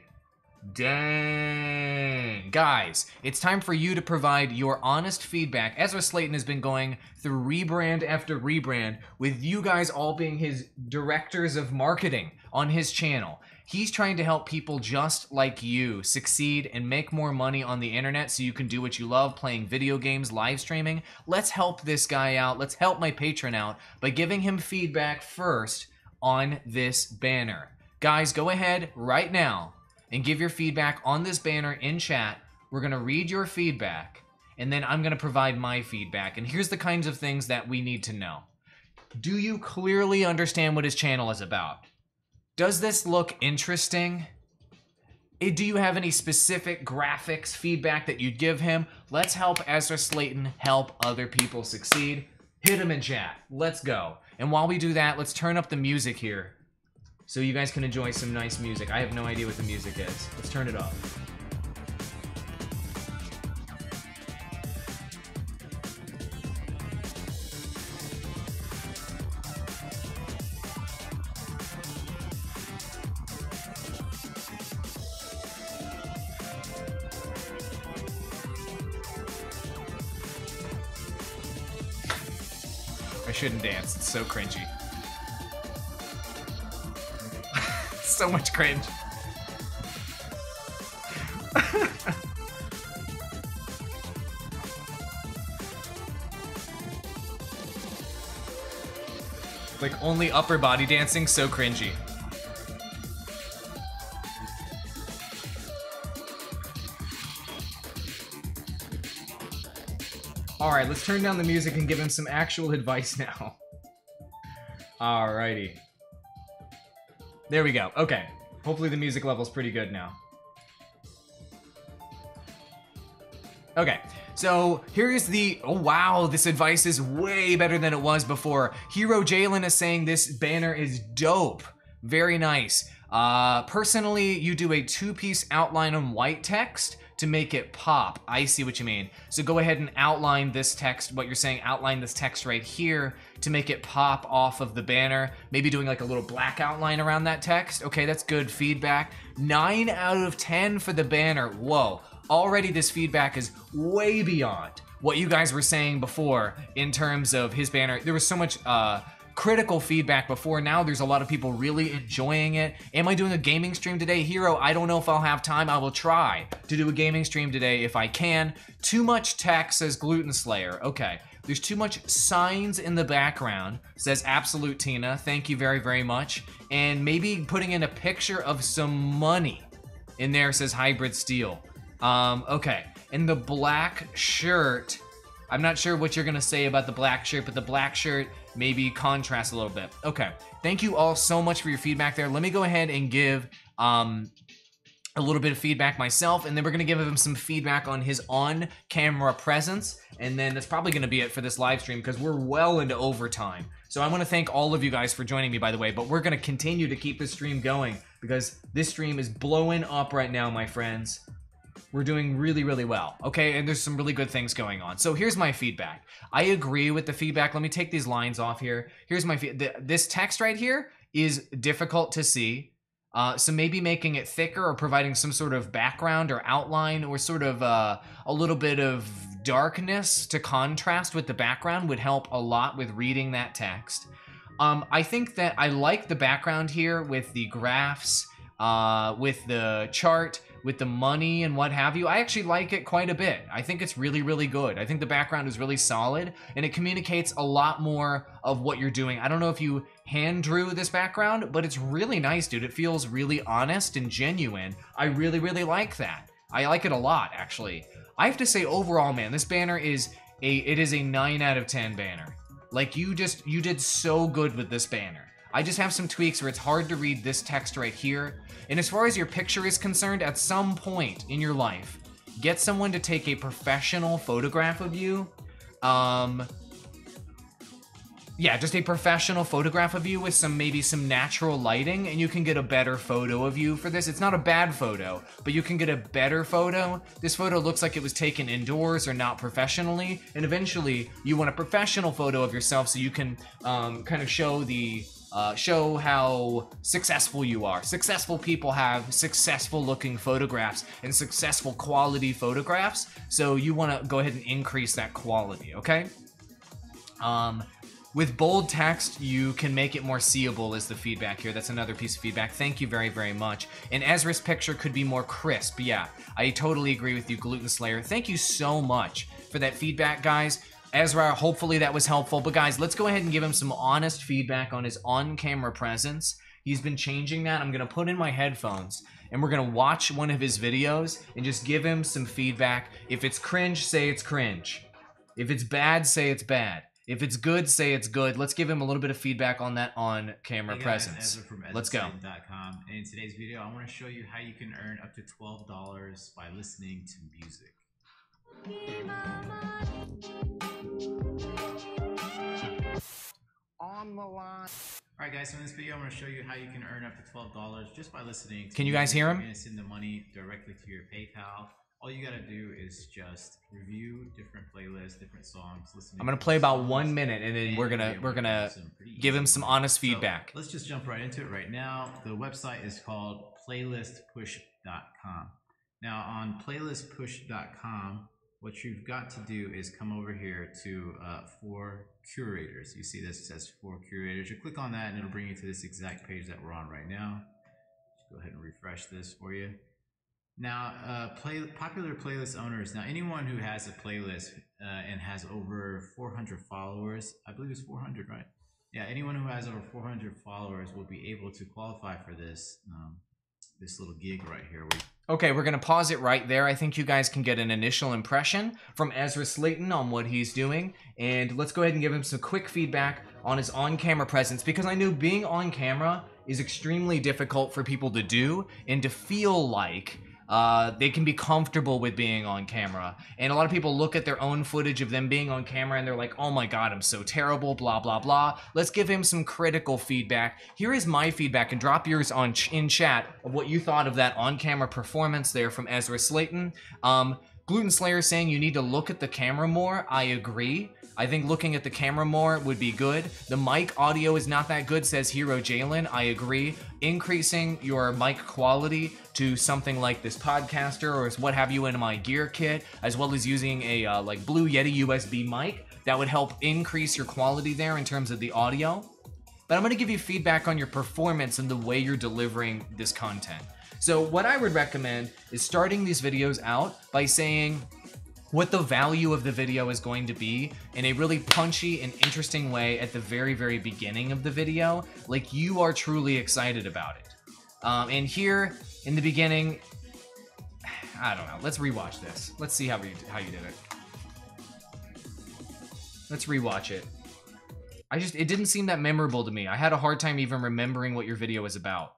Dang. Guys, it's time for you to provide your honest feedback. Ezra Slaton has been going through rebrand after rebrand with you guys all being his directors of marketing on his channel. He's trying to help people just like you succeed and make more money on the internet so you can do what you love, playing video games, live streaming. Let's help this guy out. Let's help my patron out by giving him feedback first on this banner. Guys, go ahead right now and give your feedback on this banner in chat. We're going to read your feedback, and then I'm going to provide my feedback. And here's the kinds of things that we need to know. Do you clearly understand what his channel is about? Does this look interesting? Do you have any specific graphics feedback that you'd give him? Let's help Ezra Slaton help other people succeed. Hit him in chat. Let's go. And while we do that, let's turn up the music here so you guys can enjoy some nice music. I have no idea what the music is. Let's turn it up. I shouldn't dance. It's so cringy. So much cringe. Like only upper body dancing, so cringy. Alright, let's turn down the music and give him some actual advice now. Alrighty. There we go. Okay. Hopefully the music level's pretty good now. Okay. So here's the... Oh, wow. This advice is way better than it was before. Hero Jalen is saying this banner is dope. Very nice. Personally, you do a two-piece outline on white text. to make it pop. I see what you mean. So go ahead and outline this text, what you're saying, outline this text right here to make it pop off of the banner. Maybe doing like a little black outline around that text. Okay, that's good feedback. 9 out of 10 for the banner. Whoa, already this feedback is way beyond what you guys were saying before in terms of his banner. There was so much critical feedback before. Now there's a lot of people really enjoying it. Am I doing a gaming stream today? Hero, I don't know if I'll have time. I will try to do a gaming stream today if I can. Too much text, says Gluten Slayer. Okay. There's too much signs in the background, says Absolute Tina. Thank you very, very much. And maybe putting in a picture of some money in there, says Hybrid Steel. Okay. And the black shirt, I'm not sure what you're gonna say about the black shirt, but the black shirt maybe contrasts a little bit. Okay, thank you all so much for your feedback there. Let me go ahead and give a little bit of feedback myself, and then we're gonna give him some feedback on his on-camera presence, and then that's probably gonna be it for this live stream because we're well into overtime. So I wanna thank all of you guys for joining me, by the way, but we're gonna continue to keep this stream going because this stream is blowing up right now, my friends. We're doing really, really well, okay? And there's some really good things going on. So here's my feedback. I agree with the feedback. Let me take these lines off here. Here's my this text right here is difficult to see. So maybe making it thicker or providing some sort of background or outline or sort of a little bit of darkness to contrast with the background would help a lot with reading that text. I think that I like the background here with the graphs, with the chart, with the money and what have you. I actually like it quite a bit. I think it's really, really good. I think the background is really solid and it communicates a lot more of what you're doing. I don't know if you hand drew this background, but it's really nice, dude. It feels really honest and genuine. I really, really like that. I like it a lot, actually. I have to say overall, man, this banner is a 9 out of 10 banner. Like you did so good with this banner. I just have some tweaks where it's hard to read this text right here. And as far as your picture is concerned, at some point in your life, get someone to take a professional photograph of you. Yeah, just a professional photograph of you with maybe some natural lighting, and you can get a better photo of you for this. It's not a bad photo, but you can get a better photo. This photo looks like it was taken indoors or not professionally, and eventually you want a professional photo of yourself so you can kind of show show how successful you are. Successful people have successful looking photographs and successful quality photographs, so you want to go ahead and increase that quality, okay? With bold text, you can make it more seeable is the feedback here. That's another piece of feedback. Thank you very, very much. And Ezra's picture could be more crisp. Yeah, I totally agree with you, Gluten Slayer. Thank you so much for that feedback, guys. Ezra, hopefully that was helpful. But guys, let's go ahead and give him some honest feedback on his on-camera presence. He's been changing that. I'm gonna put in my headphones and we're gonna watch one of his videos and just give him some feedback. If it's cringe, say it's cringe. If it's bad, say it's bad. If it's good, say it's good. Let's give him a little bit of feedback on that on-camera presence.
Ezra from
Let's go.
XSplit.com. And in today's video, I want to show you how you can earn up to $12 by listening to music. On the line. Alright guys, so in this video I'm going to show you how you can earn up to $12 just by listening to
Can you guys hear him?
You're going to send the money directly to your PayPal. All you gotta do is just review different playlists, different songs, listen.
I'm gonna play about 1 minute and then we're gonna give him some honest feedback.
So let's just jump right into it right now. The website is called playlistpush.com. Now on playlistpush.com, what you've got to do is come over here to for curators. You see this says for curators. You click on that and it'll bring you to this exact page that we're on right now. Just go ahead and refresh this for you. Now, popular playlist owners. Now, anyone who has a playlist and has over 400 followers, I believe it's 400, right? Yeah, anyone who has over 400 followers will be able to qualify for this this little gig right here.
Okay, we're gonna pause it right there. I think you guys can get an initial impression from Ezra Slaton on what he's doing, and let's go ahead and give him some quick feedback on his on-camera presence, because I knew being on camera is extremely difficult for people to do and to feel like They can be comfortable with being on camera. And a lot of people look at their own footage of them being on camera and they're like, oh my god, I'm so terrible, blah, blah, blah. Let's give him some critical feedback. Here is my feedback, and drop yours in chat of what you thought of that on-camera performance there from Ezra Slaton. Gluten Slayer saying you need to look at the camera more. I agree. I think looking at the camera more would be good. The mic audio is not that good, says Hero Jalen. I agree. Increasing your mic quality to something like this podcaster or what have you in my gear kit, as well as using a like Blue Yeti USB mic, that would help increase your quality there in terms of the audio. But I'm going to give you feedback on your performance and the way you're delivering this content. So what I would recommend is starting these videos out by saying what the value of the video is going to be in a really punchy and interesting way at the very, very beginning of the video, like you are truly excited about it. And here in the beginning, I don't know, let's rewatch this. Let's see how you did it. Let's rewatch it. It didn't seem that memorable to me. I had a hard time even remembering what your video was about.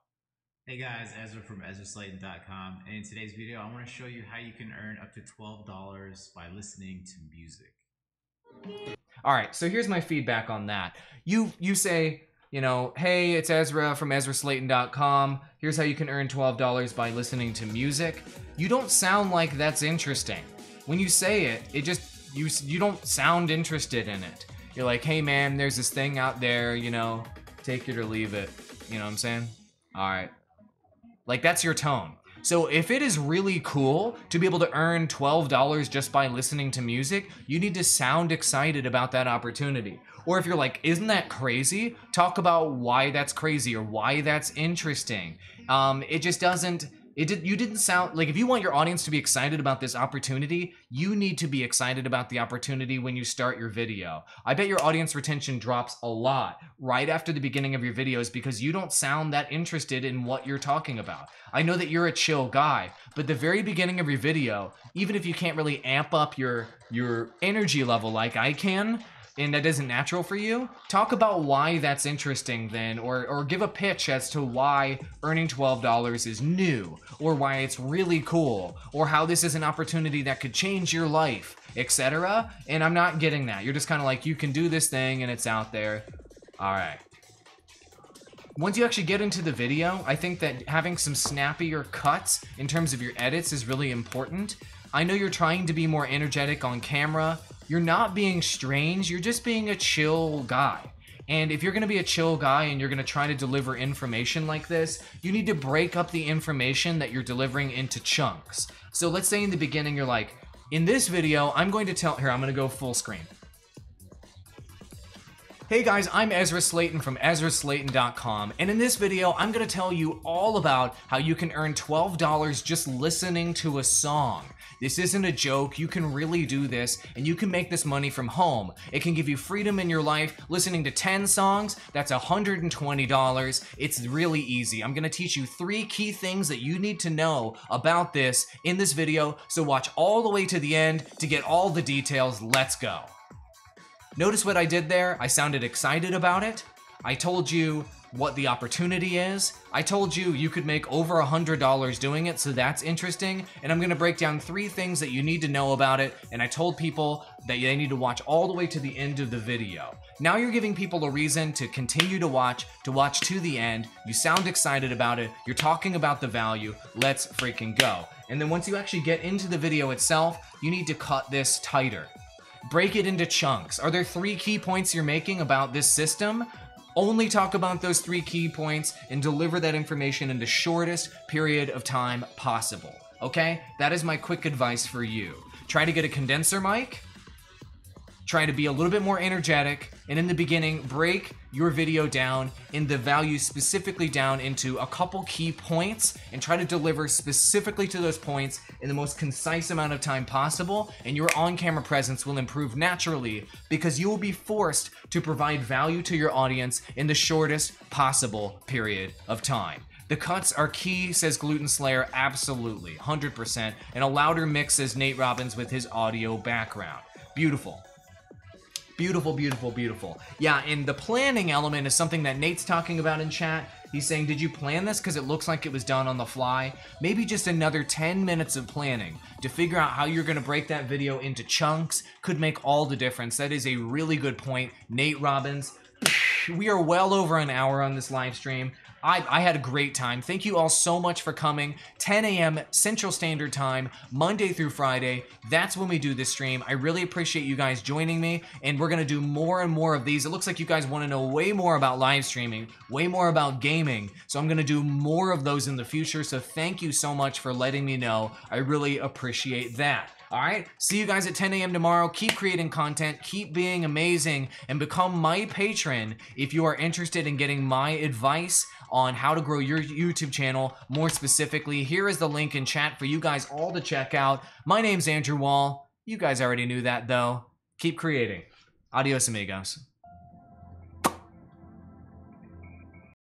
Hey guys, Ezra from XSplit.com, and in today's video I want to show you how you can earn up to $12 by listening to music.
Alright, so here's my feedback on that. You say, you know, hey, it's Ezra from XSplit.com, here's how you can earn $12 by listening to music. You don't sound like that's interesting. When you say it, you don't sound interested in it. You're like, hey man, there's this thing out there, you know, take it or leave it. You know what I'm saying? Alright. Like, that's your tone. So if it is really cool to be able to earn $12 just by listening to music, you need to sound excited about that opportunity. Or if you're like, isn't that crazy? Talk about why that's crazy or why that's interesting. It just doesn't... You didn't sound like, if you want your audience to be excited about this opportunity, you need to be excited about the opportunity when you start your video. I bet your audience retention drops a lot right after the beginning of your videos because you don't sound that interested in what you're talking about. I know that you're a chill guy, but the very beginning of your video, even if you can't really amp up your energy level like I can, and that isn't natural for you, talk about why that's interesting then, or give a pitch as to why earning $12 is new, or why it's really cool, or how this is an opportunity that could change your life, etc. And I'm not getting that. You're just kind of like, you can do this thing and it's out there. All right. Once you actually get into the video, I think that having some snappier cuts in terms of your edits is really important. I know you're trying to be more energetic on camera. You're not being strange, you're just being a chill guy. And if you're gonna be a chill guy and you're gonna try to deliver information like this, you need to break up the information that you're delivering into chunks. So let's say in the beginning you're like, in this video, I'm going to tell, here, I'm gonna go full screen. Hey guys, I'm Ezra Slaton from XSplit.com, and in this video, I'm gonna tell you all about how you can earn $12 just listening to a song. This isn't a joke, you can really do this, and you can make this money from home. It can give you freedom in your life. Listening to 10 songs, that's $120. It's really easy. I'm gonna teach you 3 key things that you need to know about this in this video, so watch all the way to the end to get all the details. Let's go. Notice what I did there? I sounded excited about it. I told you what the opportunity is. I told you you could make over $100 doing it, so that's interesting. And I'm gonna break down 3 things that you need to know about it, and I told people that they need to watch all the way to the end of the video. Now you're giving people a reason to continue to watch to the end. You sound excited about it, you're talking about the value, let's freaking go. And then once you actually get into the video itself, you need to cut this tighter. Break it into chunks. Are there 3 key points you're making about this system? Only talk about those 3 key points and deliver that information in the shortest period of time possible. Okay? That is my quick advice for you. Try to get a condenser mic. Try to be a little bit more energetic, and in the beginning, break your video down and the value specifically down into a couple key points and try to deliver specifically to those points in the most concise amount of time possible, and your on-camera presence will improve naturally because you will be forced to provide value to your audience in the shortest possible period of time. The cuts are key, says Gluten Slayer, absolutely, 100%, and a louder mix, says Nate Robbins with his audio background. Beautiful. Beautiful, beautiful, beautiful. Yeah, and the planning element is something that Nate's talking about in chat. He's saying, did you plan this? Because it looks like it was done on the fly. Maybe just another 10 minutes of planning to figure out how you're going to break that video into chunks could make all the difference. That is a really good point. Nate Robbins, we are well over an hour on this live stream. I had a great time. Thank you all so much for coming. 10 a.m. Central Standard Time, Monday through Friday. That's when we do this stream. I really appreciate you guys joining me, and we're going to do more and more of these. It looks like you guys want to know way more about live streaming, way more about gaming, so I'm going to do more of those in the future, so thank you so much for letting me know. I really appreciate that. All right, see you guys at 10 a.m. tomorrow. Keep creating content, keep being amazing, and become my patron if you are interested in getting my advice on how to grow your YouTube channel more specifically. Here is the link in chat for you guys all to check out. My name's Andrew Wall. You guys already knew that, though. Keep creating. Adios, amigos.